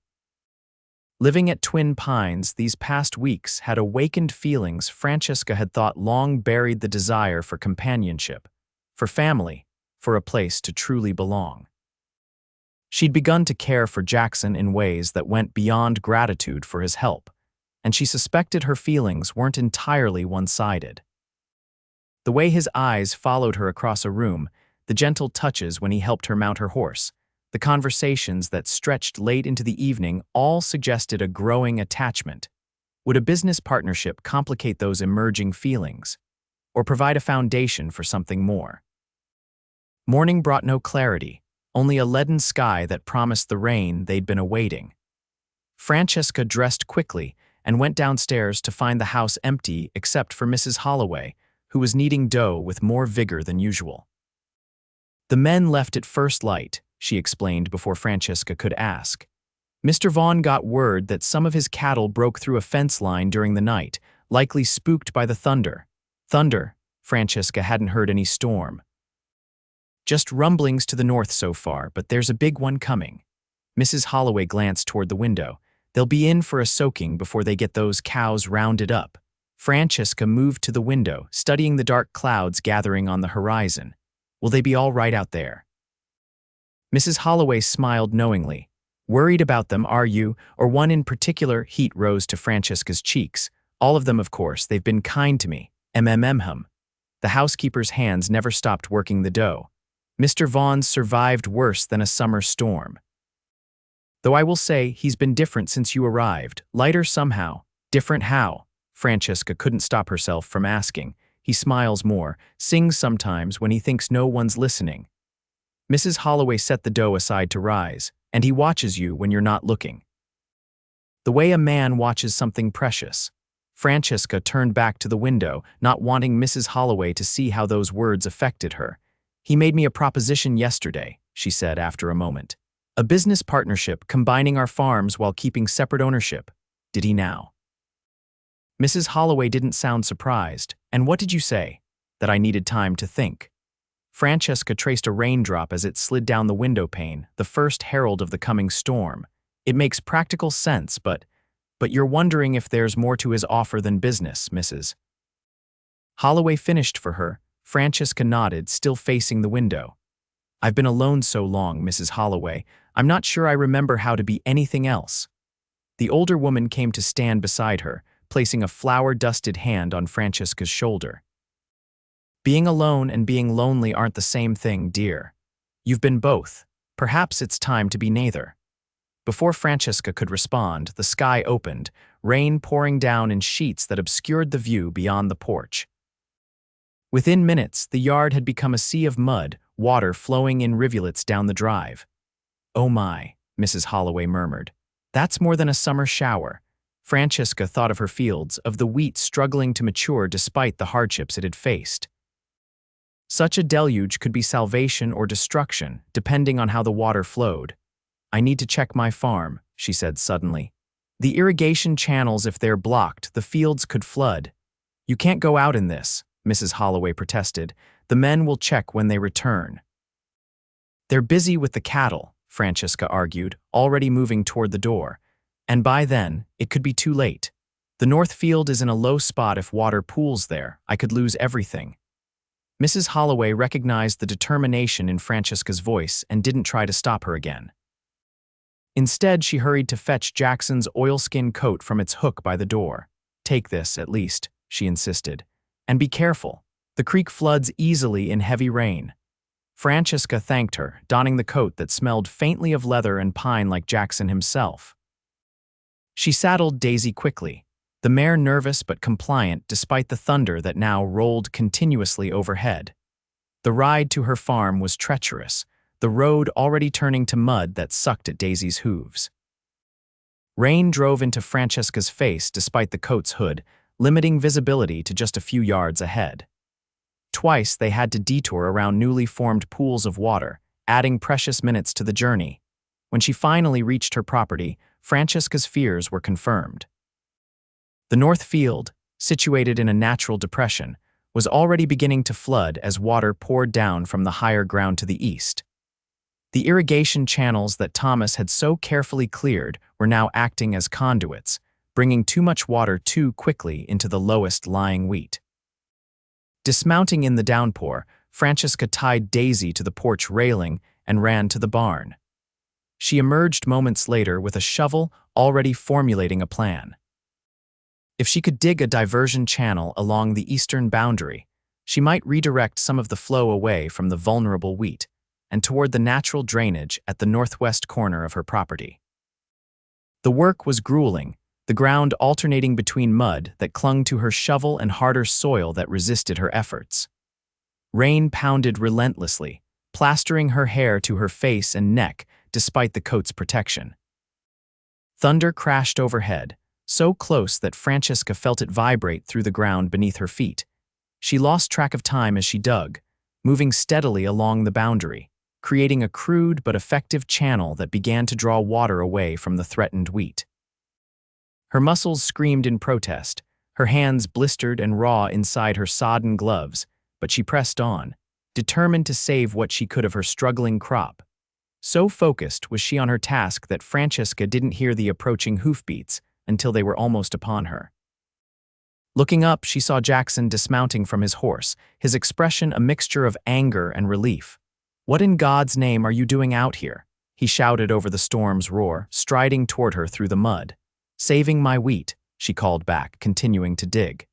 Living at Twin Pines these past weeks had awakened feelings Francesca had thought long buried: the desire for companionship, for family, for a place to truly belong. She'd begun to care for Jackson in ways that went beyond gratitude for his help, and she suspected her feelings weren't entirely one-sided. The way his eyes followed her across a room, the gentle touches when he helped her mount her horse, the conversations that stretched late into the evening all suggested a growing attachment. Would a business partnership complicate those emerging feelings, or provide a foundation for something more? Morning brought no clarity, only a leaden sky that promised the rain they'd been awaiting. Francesca dressed quickly and went downstairs to find the house empty except for Mrs. Holloway, who was kneading dough with more vigor than usual. "The men left at first light," she explained before Francesca could ask. "Mr. Vaughn got word that some of his cattle broke through a fence line during the night, likely spooked by the thunder." Thunder? Francesca hadn't heard any storm. "Just rumblings to the north so far, but there's a big one coming." Mrs. Holloway glanced toward the window. "They'll be in for a soaking before they get those cows rounded up." Francesca moved to the window, studying the dark clouds gathering on the horizon. "Will they be all right out there?" Mrs. Holloway smiled knowingly. "Worried about them, are you? Or one in particular?" Heat rose to Francesca's cheeks. "All of them, of course. They've been kind to me. Hum." The housekeeper's hands never stopped working the dough. "Mr. Vaughn survived worse than a summer storm. Though I will say he's been different since you arrived. Lighter somehow." "Different how?" Francesca couldn't stop herself from asking. "He smiles more, sings sometimes when he thinks no one's listening." Mrs. Holloway set the dough aside to rise. "And he watches you when you're not looking. The way a man watches something precious." Francesca turned back to the window, not wanting Mrs. Holloway to see how those words affected her. "He made me a proposition yesterday," she said after a moment. "A business partnership combining our farms while keeping separate ownership. did he now? Mrs. Holloway didn't sound surprised. And what did you say? That I needed time to think. Francesca traced a raindrop as it slid down the window pane, the first herald of the coming storm. It makes practical sense, but you're wondering if there's more to his offer than business, Mrs. Holloway finished for her. Francesca nodded, still facing the window. I've been alone so long, Mrs. Holloway. I'm not sure I remember how to be anything else. The older woman came to stand beside her, placing a flour-dusted hand on Francesca's shoulder. Being alone and being lonely aren't the same thing, dear. You've been both. Perhaps it's time to be neither. Before Francesca could respond, the sky opened, rain pouring down in sheets that obscured the view beyond the porch. Within minutes, the yard had become a sea of mud, water flowing in rivulets down the drive. "Oh my," Mrs. Holloway murmured. "That's more than a summer shower." Francesca thought of her fields, of the wheat struggling to mature despite the hardships it had faced. Such a deluge could be salvation or destruction, depending on how the water flowed. "I need to check my farm," she said suddenly. "The irrigation channels, if they're blocked, the fields could flood." "You can't go out in this," Mrs. Holloway protested. "The men will check when they return." "They're busy with the cattle," Francesca argued, already moving toward the door. "And by then, it could be too late. The north field is in a low spot. If water pools there, I could lose everything." Mrs. Holloway recognized the determination in Francesca's voice and didn't try to stop her again. Instead, she hurried to fetch Jackson's oilskin coat from its hook by the door. "Take this, at least," she insisted. "And be careful. The creek floods easily in heavy rain." Francesca thanked her, donning the coat that smelled faintly of leather and pine like Jackson himself. She saddled Daisy quickly, the mare nervous but compliant despite the thunder that now rolled continuously overhead. The ride to her farm was treacherous, the road already turning to mud that sucked at Daisy's hooves. Rain drove into Francesca's face despite the coat's hood, limiting visibility to just a few yards ahead. Twice they had to detour around newly formed pools of water, adding precious minutes to the journey. When she finally reached her property, Francesca's fears were confirmed. The north field, situated in a natural depression, was already beginning to flood as water poured down from the higher ground to the east. The irrigation channels that Thomas had so carefully cleared were now acting as conduits, bringing too much water too quickly into the lowest-lying wheat. Dismounting in the downpour, Francesca tied Daisy to the porch railing and ran to the barn. She emerged moments later with a shovel, already formulating a plan. If she could dig a diversion channel along the eastern boundary, she might redirect some of the flow away from the vulnerable wheat and toward the natural drainage at the northwest corner of her property. The work was grueling, the ground alternating between mud that clung to her shovel and harder soil that resisted her efforts. Rain pounded relentlessly, plastering her hair to her face and neck despite the coat's protection. Thunder crashed overhead, so close that Francesca felt it vibrate through the ground beneath her feet. She lost track of time as she dug, moving steadily along the boundary, creating a crude but effective channel that began to draw water away from the threatened wheat. Her muscles screamed in protest, her hands blistered and raw inside her sodden gloves, but she pressed on, determined to save what she could of her struggling crop. So focused was she on her task that Francesca didn't hear the approaching hoofbeats until they were almost upon her. Looking up, she saw Jackson dismounting from his horse, his expression a mixture of anger and relief. "What in God's name are you doing out here?" he shouted over the storm's roar, striding toward her through the mud. "Saving my wheat," she called back, continuing to dig.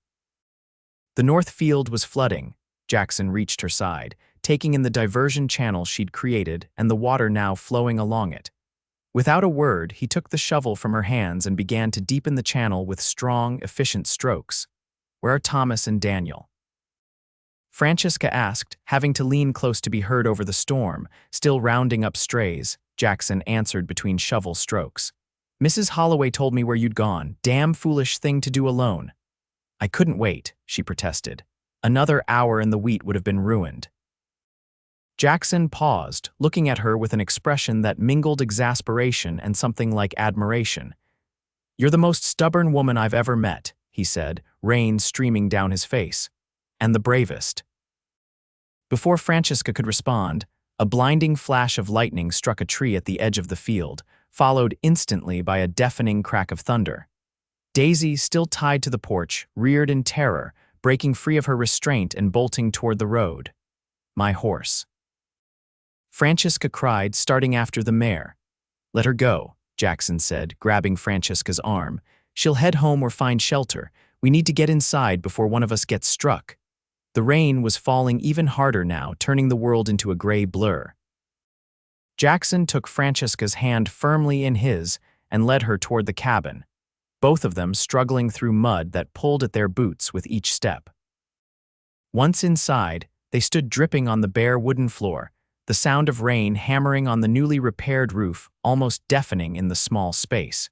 The north field was flooding. Jackson reached her side, taking in the diversion channel she'd created and the water now flowing along it. Without a word, he took the shovel from her hands and began to deepen the channel with strong, efficient strokes. "Where are Thomas and Daniel?" Francesca asked, having to lean close to be heard over the storm, still rounding up strays. Jackson answered between shovel strokes. "Mrs. Holloway told me where you'd gone. Damn foolish thing to do alone." "I couldn't wait," she protested. "Another hour and the wheat would have been ruined." Jackson paused, looking at her with an expression that mingled exasperation and something like admiration. "You're the most stubborn woman I've ever met," he said, rain streaming down his face. "And the bravest." Before Francesca could respond, a blinding flash of lightning struck a tree at the edge of the field, followed instantly by a deafening crack of thunder. Daisy, still tied to the porch, reared in terror, breaking free of her restraint and bolting toward the road. "My horse." Francesca cried, starting after the mare. "Let her go," Jackson said, grabbing Francesca's arm. "She'll head home or find shelter. We need to get inside before one of us gets struck." The rain was falling even harder now, turning the world into a gray blur. Jackson took Francesca's hand firmly in his and led her toward the cabin, both of them struggling through mud that pulled at their boots with each step. Once inside, they stood dripping on the bare wooden floor, the sound of rain hammering on the newly repaired roof almost deafening in the small space.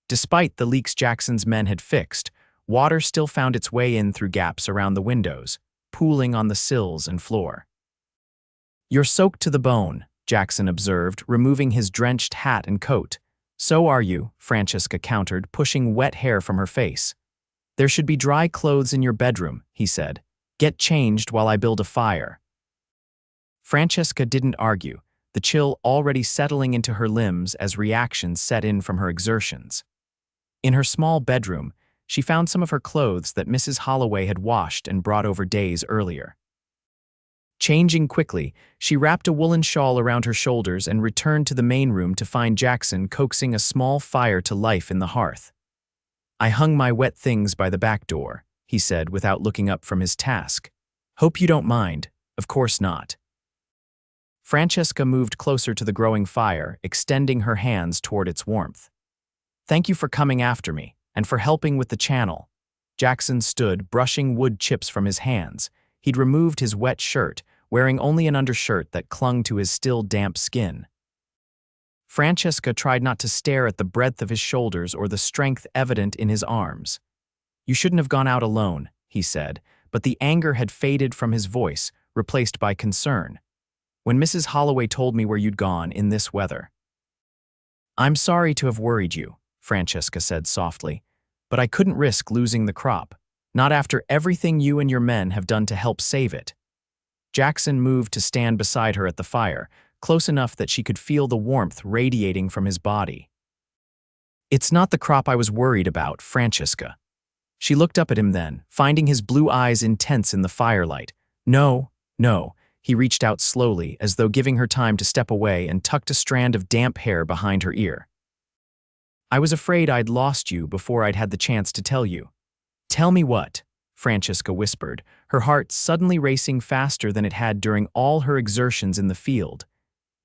Despite the leaks Jackson's men had fixed, water still found its way in through gaps around the windows, pooling on the sills and floor. "You're soaked to the bone," Jackson observed, removing his drenched hat and coat. "So are you," Francesca countered, pushing wet hair from her face. "There should be dry clothes in your bedroom," he said. "Get changed while I build a fire." Francesca didn't argue, the chill already settling into her limbs as reactions set in from her exertions. In her small bedroom, she found some of her clothes that Mrs. Holloway had washed and brought over days earlier. Changing quickly, she wrapped a woolen shawl around her shoulders and returned to the main room to find Jackson coaxing a small fire to life in the hearth. "I hung my wet things by the back door," he said without looking up from his task. "Hope you don't mind." "Of course not." Francesca moved closer to the growing fire, extending her hands toward its warmth. "Thank you for coming after me, and for helping with the channel." Jackson stood, brushing wood chips from his hands. He'd removed his wet shirt, wearing only an undershirt that clung to his still damp skin. Francesca tried not to stare at the breadth of his shoulders or the strength evident in his arms. "You shouldn't have gone out alone," he said, but the anger had faded from his voice, replaced by concern. "When Mrs. Holloway told me where you'd gone in this weather." "I'm sorry to have worried you," Francesca said softly, "but I couldn't risk losing the crop, not after everything you and your men have done to help save it." Jackson moved to stand beside her at the fire, close enough that she could feel the warmth radiating from his body. "It's not the crop I was worried about, Francesca." She looked up at him then, finding his blue eyes intense in the firelight. "No, no." He reached out slowly, as though giving her time to step away, and tucked a strand of damp hair behind her ear. "I was afraid I'd lost you before I'd had the chance to tell you." "Tell me what?" Francesca whispered, her heart suddenly racing faster than it had during all her exertions in the field.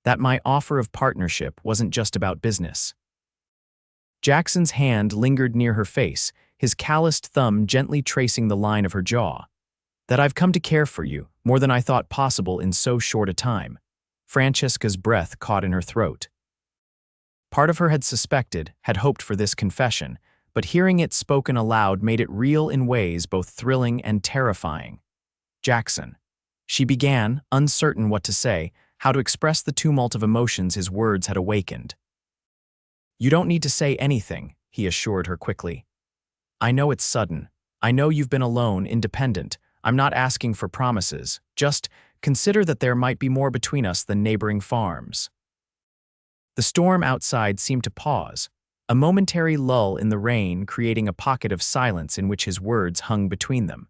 "That my offer of partnership wasn't just about business." Jackson's hand lingered near her face, his calloused thumb gently tracing the line of her jaw. "That I've come to care for you, more than I thought possible in so short a time." Francesca's breath caught in her throat. Part of her had suspected, had hoped for this confession, but hearing it spoken aloud made it real in ways both thrilling and terrifying. "Jackson." She began, uncertain what to say, how to express the tumult of emotions his words had awakened. "You don't need to say anything," he assured her quickly. "I know it's sudden. I know you've been alone, independent. I'm not asking for promises. Just consider that there might be more between us than neighboring farms." The storm outside seemed to pause, a momentary lull in the rain creating a pocket of silence in which his words hung between them.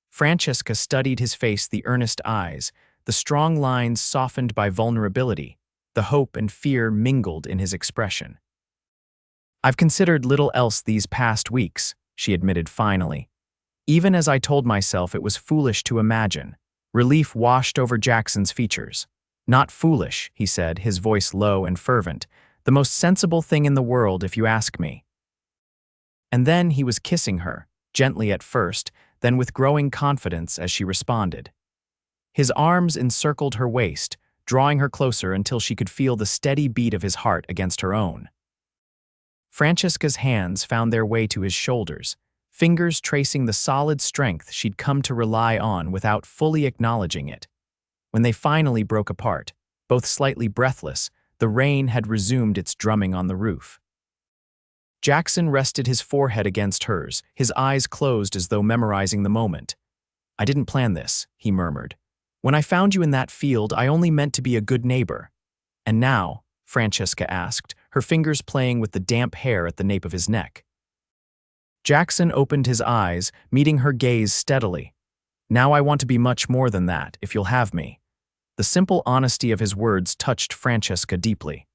Francesca studied his face, the earnest eyes, the strong lines softened by vulnerability, the hope and fear mingled in his expression. "I've considered little else these past weeks," she admitted finally. "Even as I told myself it was foolish to imagine." Relief washed over Jackson's features. "Not foolish," he said, his voice low and fervent. "The most sensible thing in the world, if you ask me." And then he was kissing her, gently at first, then with growing confidence as she responded. His arms encircled her waist, drawing her closer until she could feel the steady beat of his heart against her own. Francesca's hands found their way to his shoulders, fingers tracing the solid strength she'd come to rely on without fully acknowledging it. When they finally broke apart, both slightly breathless, the rain had resumed its drumming on the roof. Jackson rested his forehead against hers, his eyes closed as though memorizing the moment. "I didn't plan this," he murmured. "When I found you in that field, I only meant to be a good neighbor." "And now?" Francesca asked, her fingers playing with the damp hair at the nape of his neck. Jackson opened his eyes, meeting her gaze steadily. "Now I want to be much more than that, if you'll have me." The simple honesty of his words touched Francesca deeply.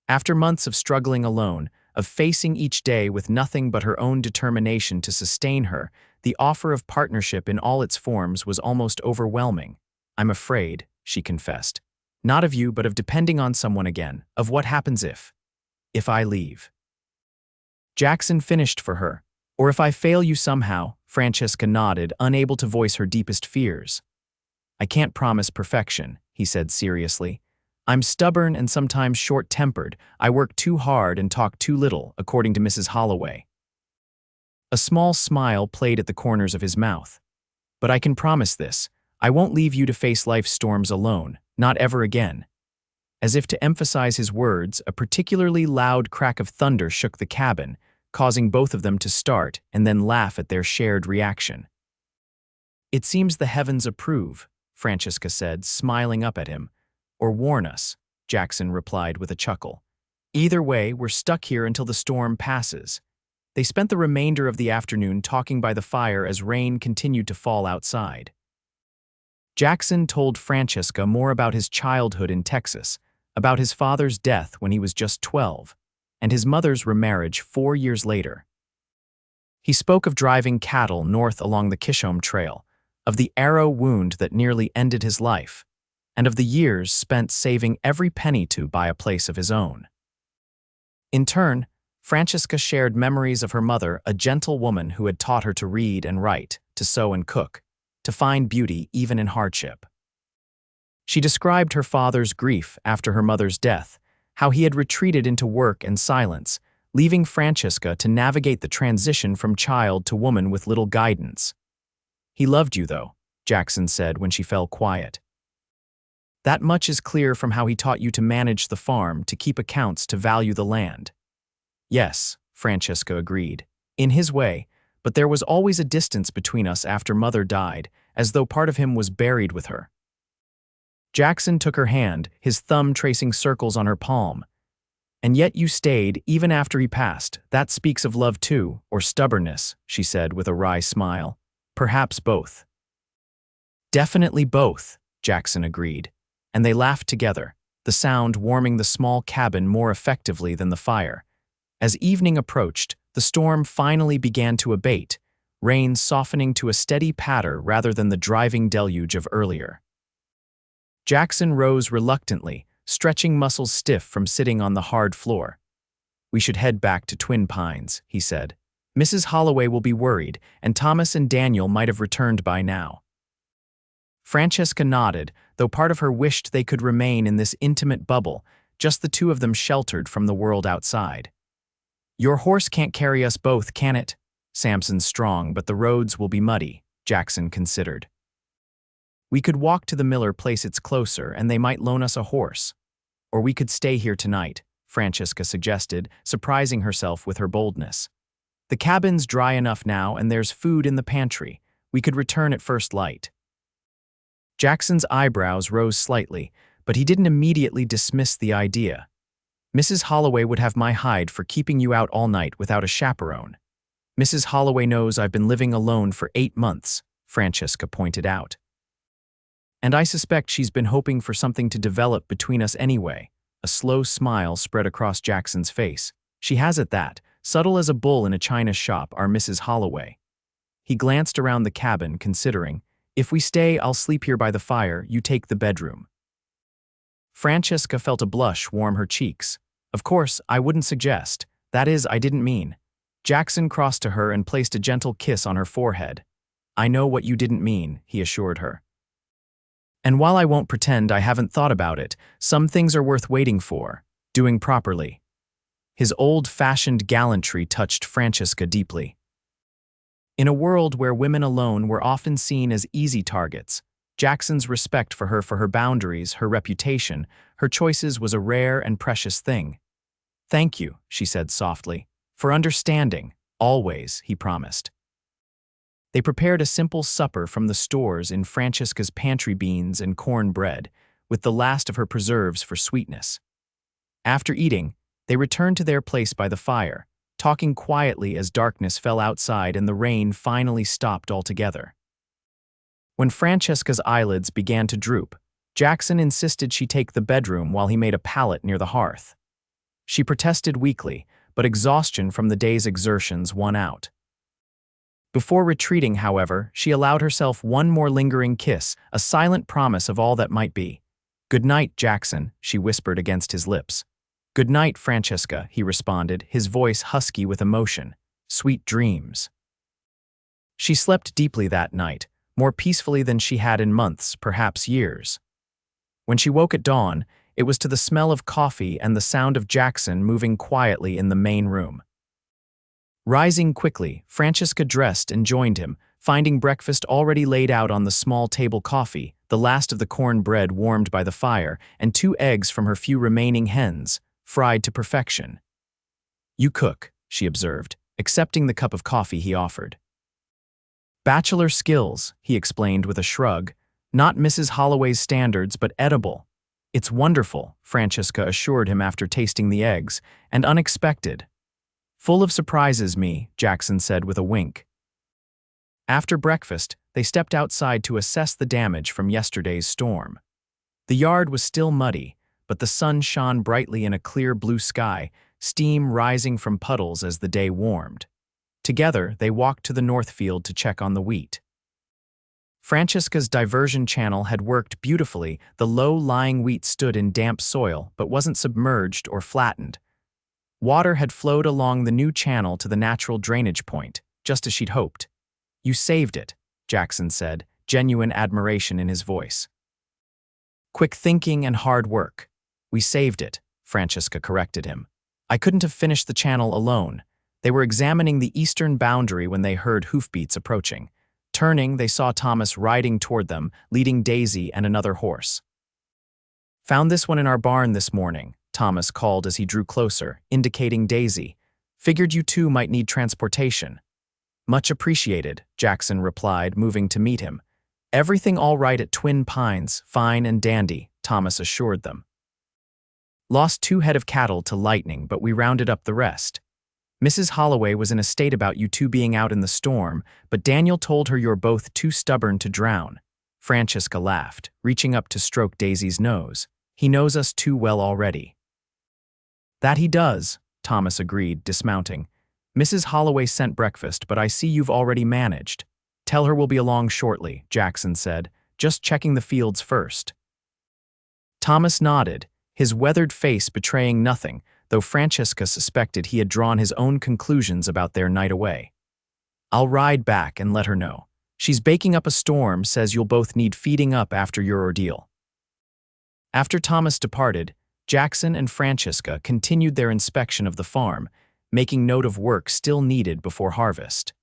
After months of struggling alone, of facing each day with nothing but her own determination to sustain her, the offer of partnership in all its forms was almost overwhelming. "I'm afraid," she confessed. "Not of you, but of depending on someone again, of what happens if I leave." Jackson finished for her. "Or if I fail you somehow," Francesca nodded, unable to voice her deepest fears. "I can't promise perfection," he said seriously. "I'm stubborn and sometimes short-tempered. I work too hard and talk too little, according to Mrs. Holloway." A small smile played at the corners of his mouth. "But I can promise this. I won't leave you to face life's storms alone, not ever again." As if to emphasize his words, a particularly loud crack of thunder shook the cabin, causing both of them to start and then laugh at their shared reaction. "It seems the heavens approve," Francesca said, smiling up at him. "Or warn us," Jackson replied with a chuckle. "Either way, we're stuck here until the storm passes." They spent the remainder of the afternoon talking by the fire as rain continued to fall outside. Jackson told Francesca more about his childhood in Texas, about his father's death when he was just 12, and his mother's remarriage 4 years later. He spoke of driving cattle north along the Kishom Trail, of the arrow wound that nearly ended his life, and of the years spent saving every penny to buy a place of his own. In turn, Francesca shared memories of her mother, a gentle woman who had taught her to read and write, to sew and cook, to find beauty even in hardship. She described her father's grief after her mother's death, how he had retreated into work and silence, leaving Francesca to navigate the transition from child to woman with little guidance. "He loved you, though," Jackson said when she fell quiet. "That much is clear from how he taught you to manage the farm, to keep accounts, to value the land." "Yes," Francesca agreed, "in his way, but there was always a distance between us after Mother died, as though part of him was buried with her." Jackson took her hand, his thumb tracing circles on her palm. "And yet you stayed, even after he passed. That speaks of love too, or stubbornness," she said with a wry smile. "Perhaps both." "Definitely both," Jackson agreed, and they laughed together, the sound warming the small cabin more effectively than the fire. As evening approached, the storm finally began to abate, rain softening to a steady patter rather than the driving deluge of earlier. Jackson rose reluctantly, stretching muscles stiff from sitting on the hard floor. "We should head back to Twin Pines," he said. "Mrs. Holloway will be worried, and Thomas and Daniel might have returned by now." Francesca nodded, though part of her wished they could remain in this intimate bubble, just the two of them sheltered from the world outside. "Your horse can't carry us both, can it?" "Samson's strong, but the roads will be muddy," Jackson considered. "We could walk to the Miller place, it's closer, and they might loan us a horse. Or we could stay here tonight," Francesca suggested, surprising herself with her boldness. "The cabin's dry enough now, and there's food in the pantry. We could return at first light." Jackson's eyebrows rose slightly, but he didn't immediately dismiss the idea. "Mrs. Holloway would have my hide for keeping you out all night without a chaperone. Mrs. Holloway knows I've been living alone for 8 months, Francesca pointed out. "And I suspect she's been hoping for something to develop between us anyway." A slow smile spread across Jackson's face. "She has it that, subtle as a bull in a china shop, our Mrs. Holloway." He glanced around the cabin, considering, "If we stay, I'll sleep here by the fire, you take the bedroom." Francesca felt a blush warm her cheeks. "Of course, I wouldn't suggest. That is, I didn't mean." Jackson crossed to her and placed a gentle kiss on her forehead. "I know what you didn't mean," he assured her. "And while I won't pretend I haven't thought about it, some things are worth waiting for, doing properly." His old-fashioned gallantry touched Francesca deeply. In a world where women alone were often seen as easy targets, Jackson's respect for her boundaries, her reputation, her choices was a rare and precious thing. Thank you, she said softly. For understanding, always, he promised. They prepared a simple supper from the stores in Francesca's pantry, beans and corn bread, with the last of her preserves for sweetness. After eating, they returned to their place by the fire, talking quietly as darkness fell outside and the rain finally stopped altogether. When Francesca's eyelids began to droop, Jackson insisted she take the bedroom while he made a pallet near the hearth. She protested weakly, but exhaustion from the day's exertions won out. Before retreating, however, she allowed herself one more lingering kiss, a silent promise of all that might be. "Good night, Jackson," she whispered against his lips. "Good night, Francesca," he responded, his voice husky with emotion. "Sweet dreams." She slept deeply that night, more peacefully than she had in months, perhaps years. When she woke at dawn, it was to the smell of coffee and the sound of Jackson moving quietly in the main room. Rising quickly, Francesca dressed and joined him, finding breakfast already laid out on the small table, coffee, the last of the corn bread warmed by the fire, and 2 eggs from her few remaining hens, fried to perfection. "You cook," she observed, accepting the cup of coffee he offered. "Bachelor skills," he explained with a shrug. "Not Mrs. Holloway's standards, but edible." "It's wonderful," Francesca assured him after tasting the eggs, "and unexpected." "Full of surprises, me," Jackson said with a wink. After breakfast, they stepped outside to assess the damage from yesterday's storm. The yard was still muddy, but the sun shone brightly in a clear blue sky, steam rising from puddles as the day warmed. Together, they walked to the north field to check on the wheat. Francesca's diversion channel had worked beautifully. The low-lying wheat stood in damp soil but wasn't submerged or flattened. Water had flowed along the new channel to the natural drainage point, just as she'd hoped. "You saved it," Jackson said, genuine admiration in his voice. "Quick thinking and hard work. We saved it," Francesca corrected him. "I couldn't have finished the channel alone." They were examining the eastern boundary when they heard hoofbeats approaching. Turning, they saw Thomas riding toward them, leading Daisy and another horse. "Found this one in our barn this morning," Thomas called as he drew closer, indicating Daisy. "Figured you two might need transportation." "Much appreciated," Jackson replied, moving to meet him. "Everything all right at Twin Pines, fine and dandy," Thomas assured them. "Lost 2 head of cattle to lightning, but we rounded up the rest. Mrs. Holloway was in a state about you two being out in the storm, but Daniel told her you're both too stubborn to drown." Francesca laughed, reaching up to stroke Daisy's nose. "He knows us too well already." "That he does," Thomas agreed, dismounting. "Mrs. Holloway sent breakfast, but I see you've already managed." "Tell her we'll be along shortly," Jackson said, "just checking the fields first." Thomas nodded, his weathered face betraying nothing, though Francesca suspected he had drawn his own conclusions about their night away. "I'll ride back and let her know. She's baking up a storm, says you'll both need feeding up after your ordeal." After Thomas departed, Jackson and Francesca continued their inspection of the farm, making note of work still needed before harvest.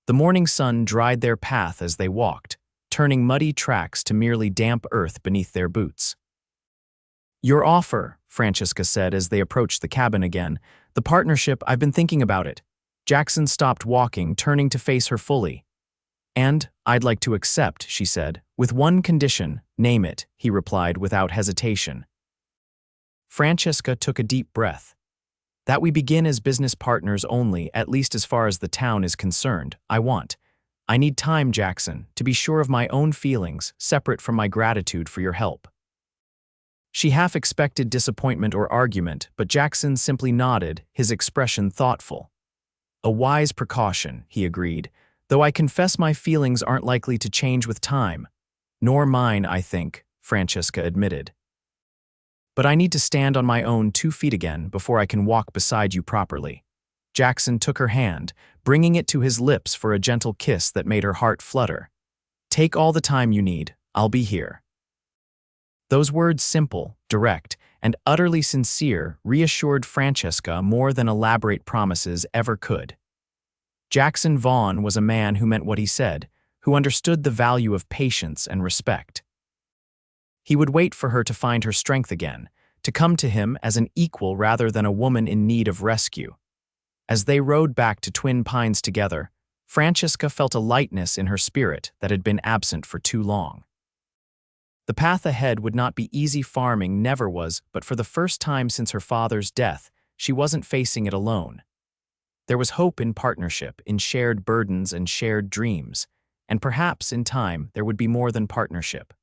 The morning sun dried their path as they walked, turning muddy tracks to merely damp earth beneath their boots. "Your offer," Francesca said as they approached the cabin again. "The partnership, I've been thinking about it." Jackson stopped walking, turning to face her fully. "And I'd like to accept," she said. "With one condition." "Name it," he replied without hesitation. Francesca took a deep breath. "That we begin as business partners only, at least as far as the town is concerned. I need time, Jackson, to be sure of my own feelings, separate from my gratitude for your help." She half expected disappointment or argument, but Jackson simply nodded, his expression thoughtful. "A wise precaution," he agreed, "though I confess my feelings aren't likely to change with time." "Nor mine, I think," Francesca admitted. "But I need to stand on my own 2 feet again before I can walk beside you properly." Jackson took her hand, bringing it to his lips for a gentle kiss that made her heart flutter. "Take all the time you need. I'll be here." Those words, simple, direct, and utterly sincere, reassured Francesca more than elaborate promises ever could. Jackson Vaughn was a man who meant what he said, who understood the value of patience and respect. He would wait for her to find her strength again, to come to him as an equal rather than a woman in need of rescue. As they rode back to Twin Pines together, Francesca felt a lightness in her spirit that had been absent for too long. The path ahead would not be easy. Farming never was, but for the first time since her father's death, she wasn't facing it alone. There was hope in partnership, in shared burdens and shared dreams, and perhaps, in time, there would be more than partnership.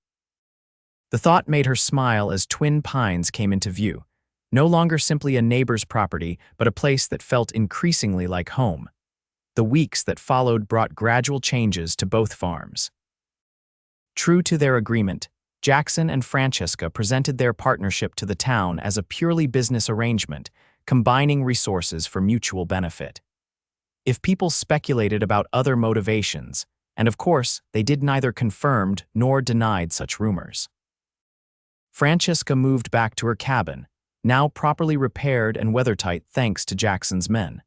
The thought made her smile as Twin Pines came into view, no longer simply a neighbor's property, but a place that felt increasingly like home. The weeks that followed brought gradual changes to both farms. True to their agreement, Jackson and Francesca presented their partnership to the town as a purely business arrangement, combining resources for mutual benefit. If people speculated about other motivations, and of course, they did neither confirmed nor denied such rumors. Francesca moved back to her cabin, now properly repaired and weathertight thanks to Jackson's men.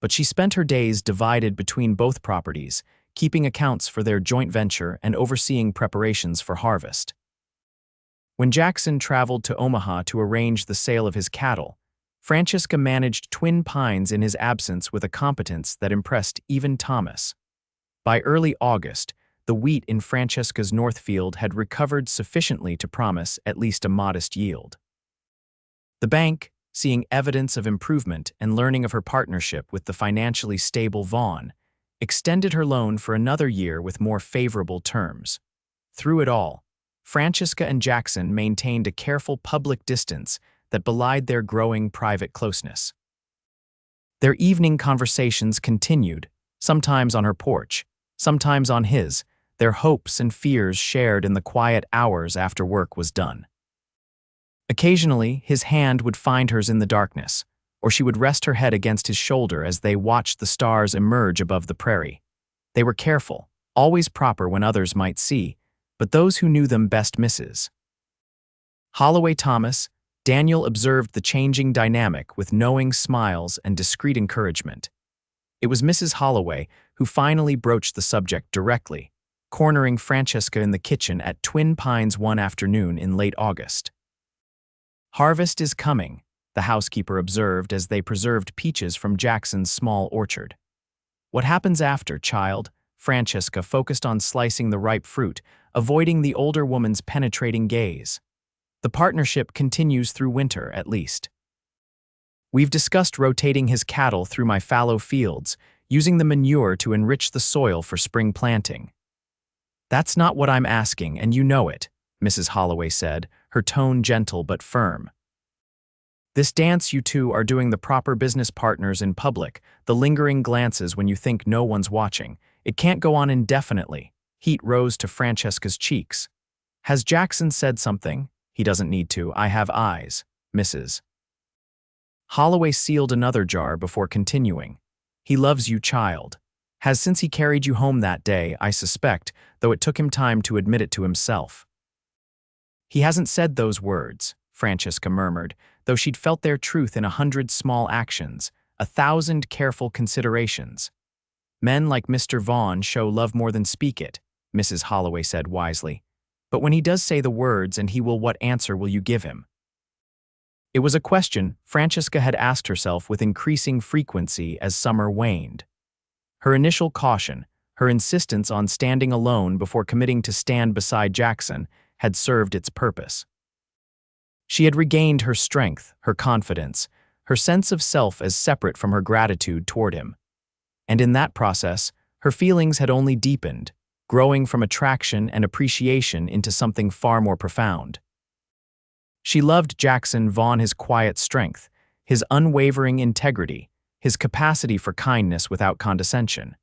But she spent her days divided between both properties, keeping accounts for their joint venture and overseeing preparations for harvest. When Jackson traveled to Omaha to arrange the sale of his cattle, Francesca managed Twin Pines in his absence with a competence that impressed even Thomas. By early August, the wheat in Francesca's Northfield had recovered sufficiently to promise at least a modest yield. The bank, seeing evidence of improvement and learning of her partnership with the financially stable Vaughn, extended her loan for another year with more favorable terms. Through it all, Francesca and Jackson maintained a careful public distance that belied their growing private closeness. Their evening conversations continued, sometimes on her porch, sometimes on his, their hopes and fears shared in the quiet hours after work was done. Occasionally, his hand would find hers in the darkness, or she would rest her head against his shoulder as they watched the stars emerge above the prairie. They were careful, always proper when others might see, but those who knew them best misses. Holloway Thomas, Daniel observed the changing dynamic with knowing smiles and discreet encouragement. It was Mrs. Holloway who finally broached the subject directly, cornering Francesca in the kitchen at Twin Pines one afternoon in late August. "Harvest is coming," the housekeeper observed as they preserved peaches from Jackson's small orchard. "What happens after, child?" Francesca focused on slicing the ripe fruit, avoiding the older woman's penetrating gaze. "The partnership continues through winter, at least. We've discussed rotating his cattle through my fallow fields, using the manure to enrich the soil for spring planting." "That's not what I'm asking, and you know it," Mrs. Holloway said, her tone gentle but firm. "This dance you two are doing the proper business partners in public, the lingering glances when you think no one's watching. It can't go on indefinitely." Heat rose to Francesca's cheeks. "Has Jackson said something?" "He doesn't need to. I have eyes, Mrs." Holloway sealed another jar before continuing. "He loves you, child. Has since he carried you home that day, I suspect, though it took him time to admit it to himself." "He hasn't said those words," Francesca murmured, though she'd felt their truth in 100 small actions, 1,000 careful considerations. "Men like Mr. Vaughn show love more than speak it," Mrs. Holloway said wisely. "But when he does say the words and he will, what answer will you give him?" It was a question Francesca had asked herself with increasing frequency as summer waned. Her initial caution, her insistence on standing alone before committing to stand beside Jackson, had served its purpose. She had regained her strength, her confidence, her sense of self as separate from her gratitude toward him. And in that process, her feelings had only deepened, growing from attraction and appreciation into something far more profound. She loved Jackson Vaughn, his quiet strength, his unwavering integrity, his capacity for kindness without condescension.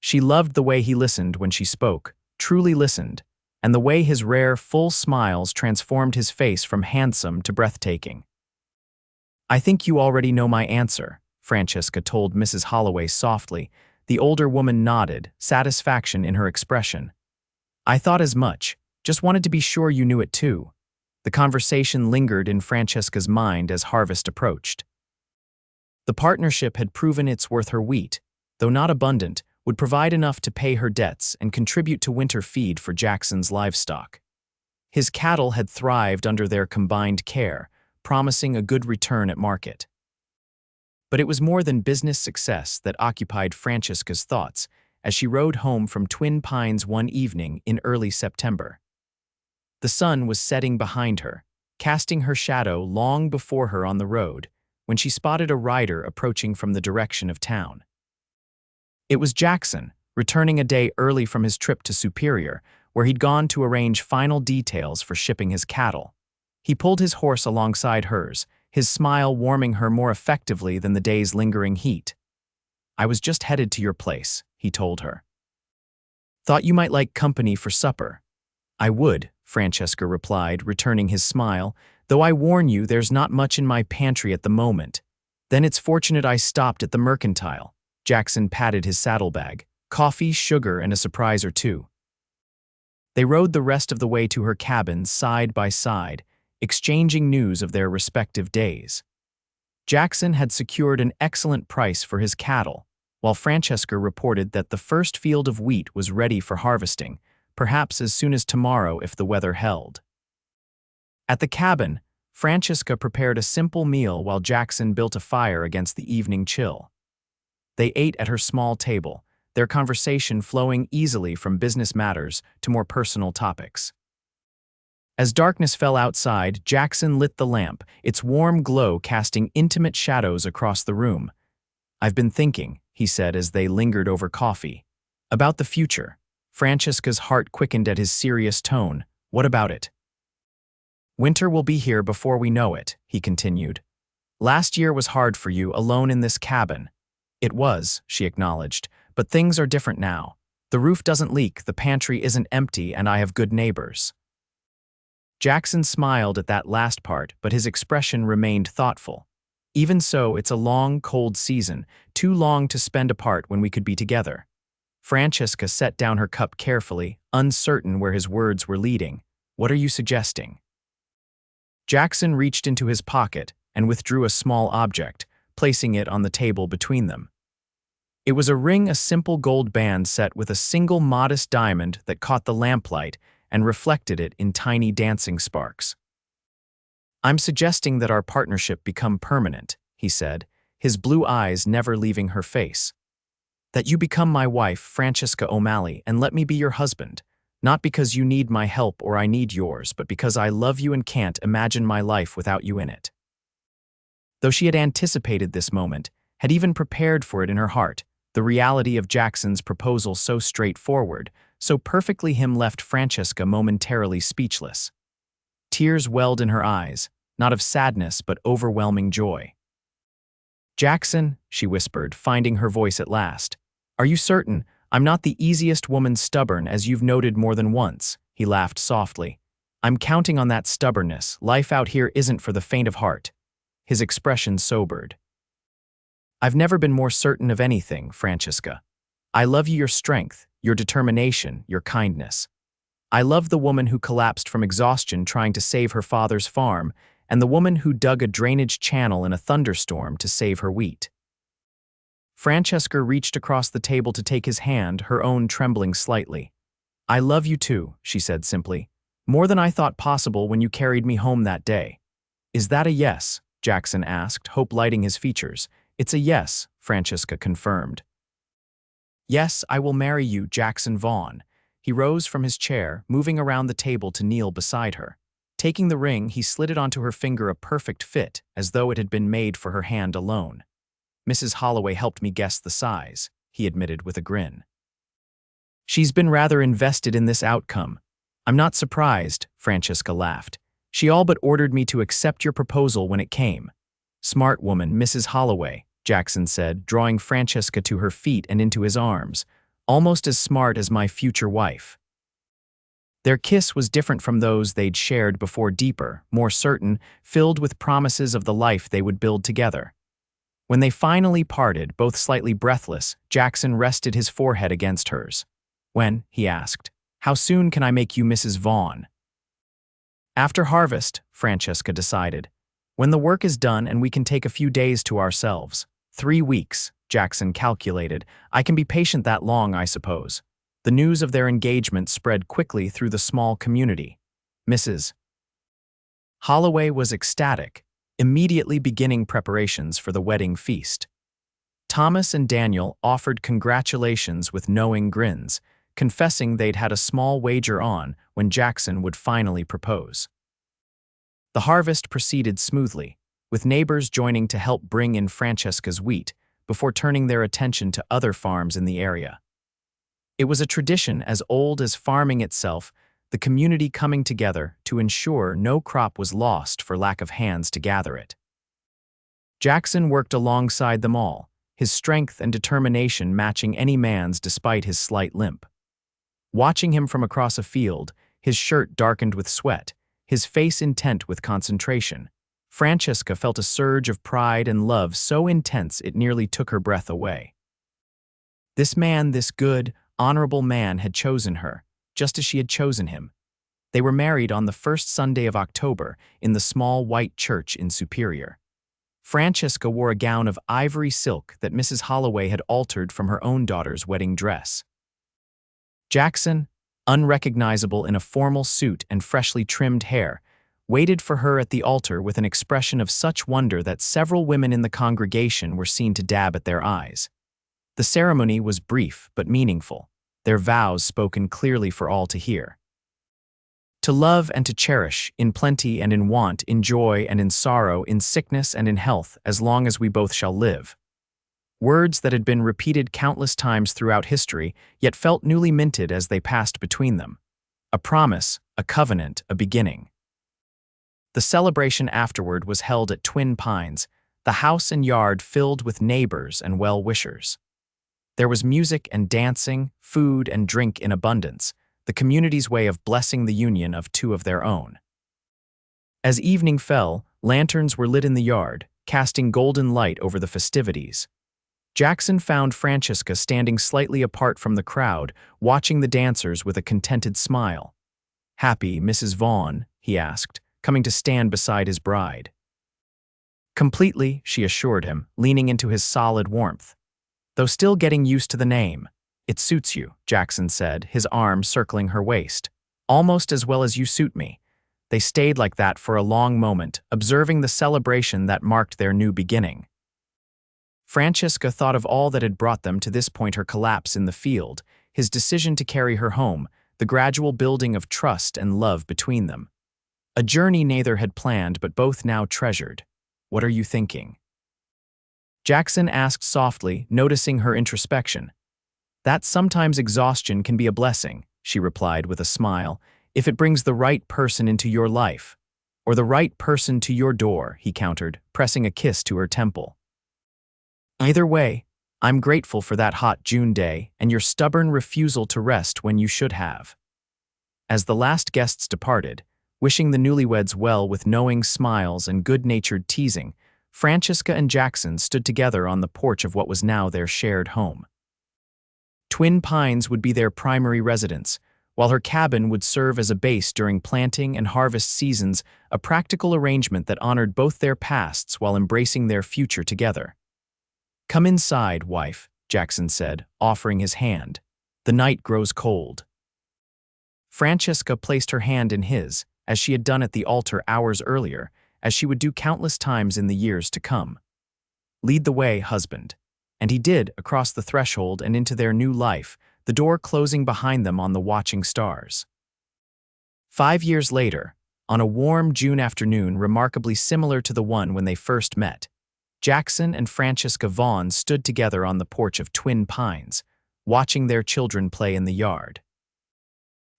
She loved the way he listened when she spoke, truly listened, and the way his rare, full smiles transformed his face from handsome to breathtaking. "I think you already know my answer," Francesca told Mrs. Holloway softly. The older woman nodded, satisfaction in her expression. "I thought as much, just wanted to be sure you knew it too." The conversation lingered in Francesca's mind as harvest approached. The partnership had proven its worth. Her wheat, though not abundant, would provide enough to pay her debts and contribute to winter feed for Jackson's livestock. His cattle had thrived under their combined care, promising a good return at market. But it was more than business success that occupied Francesca's thoughts as she rode home from Twin Pines one evening in early September. The sun was setting behind her, casting her shadow long before her on the road, when she spotted a rider approaching from the direction of town. It was Jackson, returning a day early from his trip to Superior, where he'd gone to arrange final details for shipping his cattle. He pulled his horse alongside hers, his smile warming her more effectively than the day's lingering heat. "I was just headed to your place," he told her. "Thought you might like company for supper." "I would," Francesca replied, returning his smile, "though I warn you there's not much in my pantry at the moment. Then it's fortunate I stopped at the Mercantile." Jackson patted his saddlebag. "Coffee, sugar, and a surprise or two." They rode the rest of the way to her cabin side by side, exchanging news of their respective days. Jackson had secured an excellent price for his cattle, while Francesca reported that the first field of wheat was ready for harvesting, perhaps as soon as tomorrow if the weather held. At the cabin, Francesca prepared a simple meal while Jackson built a fire against the evening chill. They ate at her small table, their conversation flowing easily from business matters to more personal topics. As darkness fell outside, Jackson lit the lamp, its warm glow casting intimate shadows across the room. "I've been thinking," he said as they lingered over coffee, "about the future." Francesca's heart quickened at his serious tone. "What about it?" "Winter will be here before we know it," he continued. "Last year was hard for you, alone in this cabin." "It was," she acknowledged, "but things are different now. The roof doesn't leak, the pantry isn't empty, and I have good neighbors." Jackson smiled at that last part, but his expression remained thoughtful. "Even so, it's a long, cold season, too long to spend apart when we could be together." Francesca set down her cup carefully, uncertain where his words were leading. "What are you suggesting?" Jackson reached into his pocket and withdrew a small object, placing it on the table between them. It was a ring, a simple gold band set with a single modest diamond that caught the lamplight and reflected it in tiny dancing sparks. "I'm suggesting that our partnership become permanent," he said, his blue eyes never leaving her face. "That you become my wife, Francesca O'Malley, and let me be your husband, not because you need my help or I need yours, but because I love you and can't imagine my life without you in it." Though she had anticipated this moment, had even prepared for it in her heart, the reality of Jackson's proposal so straightforward, so perfectly him left Francesca momentarily speechless. Tears welled in her eyes, not of sadness but overwhelming joy. "Jackson," she whispered, finding her voice at last, "are you certain? I'm not the easiest woman stubborn, as you've noted more than once." He laughed softly. "I'm counting on that stubbornness. Life out here isn't for the faint of heart." His expression sobered. "I've never been more certain of anything, Francesca. I love you, your strength, your determination, your kindness. I love the woman who collapsed from exhaustion trying to save her father's farm, and the woman who dug a drainage channel in a thunderstorm to save her wheat." Francesca reached across the table to take his hand, her own trembling slightly. "I love you too," she said simply. "More than I thought possible when you carried me home that day." "Is that a yes?" Jackson asked, hope lighting his features. "It's a yes," Francesca confirmed. "Yes, I will marry you, Jackson Vaughn." He rose from his chair, moving around the table to kneel beside her. Taking the ring, he slid it onto her finger, a perfect fit, as though it had been made for her hand alone. "Mrs. Holloway helped me guess the size," he admitted with a grin. "She's been rather invested in this outcome." "I'm not surprised," Francesca laughed. "She all but ordered me to accept your proposal when it came." "Smart woman, Mrs. Holloway," Jackson said, drawing Francesca to her feet and into his arms. "Almost as smart as my future wife." Their kiss was different from those they'd shared before, deeper, more certain, filled with promises of the life they would build together. When they finally parted, both slightly breathless, Jackson rested his forehead against hers. "When?" he asked. "How soon can I make you Mrs. Vaughn?" "After harvest," Francesca decided. "When the work is done and we can take a few days to ourselves." 3 weeks, Jackson calculated. "I can be patient that long, I suppose." The news of their engagement spread quickly through the small community. Mrs. Holloway was ecstatic, immediately beginning preparations for the wedding feast. Thomas and Daniel offered congratulations with knowing grins, confessing they'd had a small wager on when Jackson would finally propose. The harvest proceeded smoothly, with neighbors joining to help bring in Francesca's wheat before turning their attention to other farms in the area. It was a tradition as old as farming itself, the community coming together to ensure no crop was lost for lack of hands to gather it. Jackson worked alongside them all, his strength and determination matching any man's despite his slight limp. Watching him from across a field, his shirt darkened with sweat, his face intent with concentration, Francesca felt a surge of pride and love so intense it nearly took her breath away. This man, this good, honorable man had chosen her, just as she had chosen him. They were married on the first Sunday of October in the small white church in Superior. Francesca wore a gown of ivory silk that Mrs. Holloway had altered from her own daughter's wedding dress. Jackson, unrecognizable in a formal suit and freshly trimmed hair, waited for her at the altar with an expression of such wonder that several women in the congregation were seen to dab at their eyes. The ceremony was brief but meaningful, their vows spoken clearly for all to hear. To love and to cherish, in plenty and in want, in joy and in sorrow, in sickness and in health, as long as we both shall live. Words that had been repeated countless times throughout history, yet felt newly minted as they passed between them. A promise, a covenant, a beginning. The celebration afterward was held at Twin Pines, the house and yard filled with neighbors and well-wishers. There was music and dancing, food and drink in abundance, the community's way of blessing the union of two of their own. As evening fell, lanterns were lit in the yard, casting golden light over the festivities. Jackson found Francesca standing slightly apart from the crowd, watching the dancers with a contented smile. "Happy, Mrs. Vaughn?" he asked, coming to stand beside his bride. "Completely," she assured him, leaning into his solid warmth. "Though still getting used to the name." "It suits you," Jackson said, his arm circling her waist. "Almost as well as you suit me." They stayed like that for a long moment, observing the celebration that marked their new beginning. Francesca thought of all that had brought them to this point: her collapse in the field, his decision to carry her home, the gradual building of trust and love between them. A journey neither had planned but both now treasured. "What are you thinking?" Jackson asked softly, noticing her introspection. "That sometimes exhaustion can be a blessing," she replied with a smile, "if it brings the right person into your life. Or the right person to your door," he countered, pressing a kiss to her temple. "Either way, I'm grateful for that hot June day and your stubborn refusal to rest when you should have." As the last guests departed, wishing the newlyweds well with knowing smiles and good-natured teasing, Francesca and Jackson stood together on the porch of what was now their shared home. Twin Pines would be their primary residence, while her cabin would serve as a base during planting and harvest seasons, a practical arrangement that honored both their pasts while embracing their future together. "Come inside, wife," Jackson said, offering his hand. "The night grows cold." Francesca placed her hand in his, as she had done at the altar hours earlier, as she would do countless times in the years to come. "Lead the way, husband." And he did, across the threshold and into their new life, the door closing behind them on the watching stars. 5 years later, on a warm June afternoon remarkably similar to the one when they first met, Jackson and Francesca Vaughn stood together on the porch of Twin Pines, watching their children play in the yard.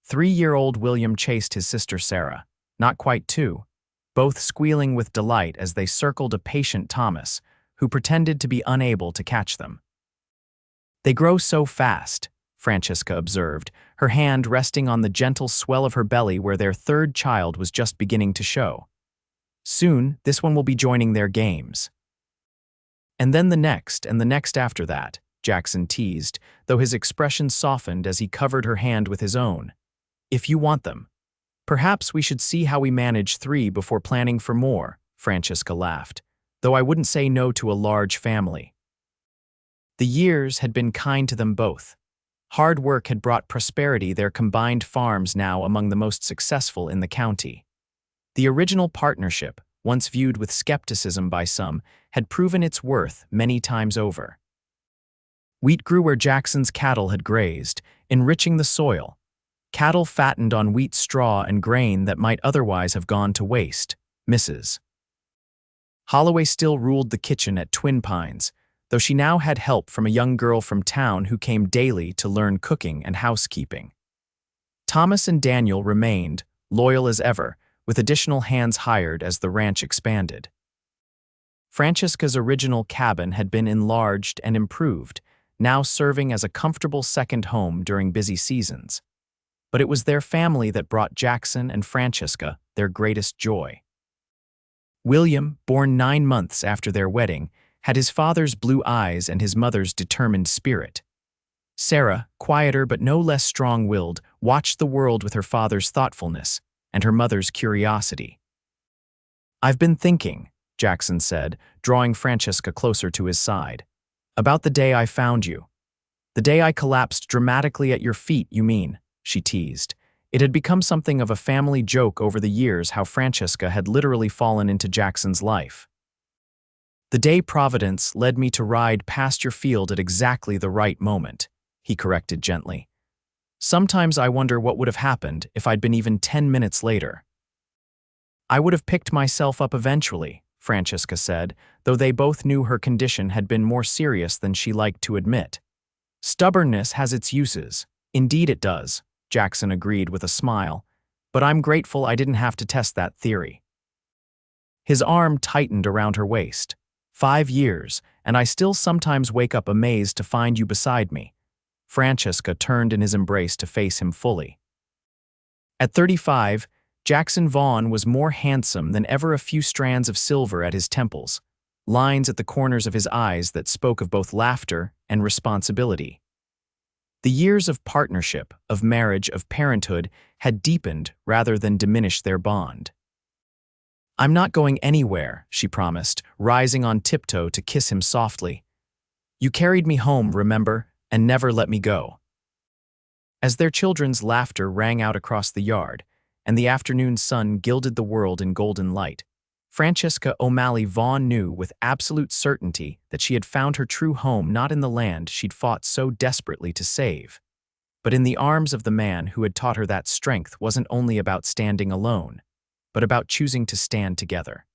3-year-old William chased his sister Sarah, not quite 2, both squealing with delight as they circled a patient Thomas, who pretended to be unable to catch them. "They grow so fast," Francesca observed, her hand resting on the gentle swell of her belly where their third child was just beginning to show. "Soon, this one will be joining their games." "And then the next, and the next after that," Jackson teased, though his expression softened as he covered her hand with his own. "If you want them. Perhaps we should see how we manage 3 before planning for more," Francesca laughed, "though I wouldn't say no to a large family." The years had been kind to them both. Hard work had brought prosperity, their combined farms now among the most successful in the county. The original partnership, once viewed with skepticism by some, had proven its worth many times over. Wheat grew where Jackson's cattle had grazed, enriching the soil. Cattle fattened on wheat straw and grain that might otherwise have gone to waste. Mrs. Holloway still ruled the kitchen at Twin Pines, though she now had help from a young girl from town who came daily to learn cooking and housekeeping. Thomas and Daniel remained, loyal as ever, with additional hands hired as the ranch expanded. Francesca's original cabin had been enlarged and improved, now serving as a comfortable second home during busy seasons. But it was their family that brought Jackson and Francesca their greatest joy. William, born 9 months after their wedding, had his father's blue eyes and his mother's determined spirit. Sarah, quieter but no less strong-willed, watched the world with her father's thoughtfulness and her mother's curiosity. "I've been thinking," Jackson said, drawing Francesca closer to his side, "about the day I found you. The day I collapsed dramatically at your feet, you mean," she teased. It had become something of a family joke over the years how Francesca had literally fallen into Jackson's life. "The day Providence led me to ride past your field at exactly the right moment," he corrected gently. "Sometimes I wonder what would have happened if I'd been even 10 minutes later." "I would have picked myself up eventually," Francesca said, though they both knew her condition had been more serious than she liked to admit. "Stubbornness has its uses. Indeed it does," Jackson agreed with a smile, "but I'm grateful I didn't have to test that theory." His arm tightened around her waist. "5 years, and I still sometimes wake up amazed to find you beside me." Francesca turned in his embrace to face him fully. At 35, Jackson Vaughn was more handsome than ever, a few strands of silver at his temples, lines at the corners of his eyes that spoke of both laughter and responsibility. The years of partnership, of marriage, of parenthood had deepened rather than diminished their bond. "I'm not going anywhere," she promised, rising on tiptoe to kiss him softly. "You carried me home, remember, and never let me go." As their children's laughter rang out across the yard, and the afternoon sun gilded the world in golden light, Francesca O'Malley Vaughn knew with absolute certainty that she had found her true home not in the land she'd fought so desperately to save, but in the arms of the man who had taught her that strength wasn't only about standing alone, but about choosing to stand together.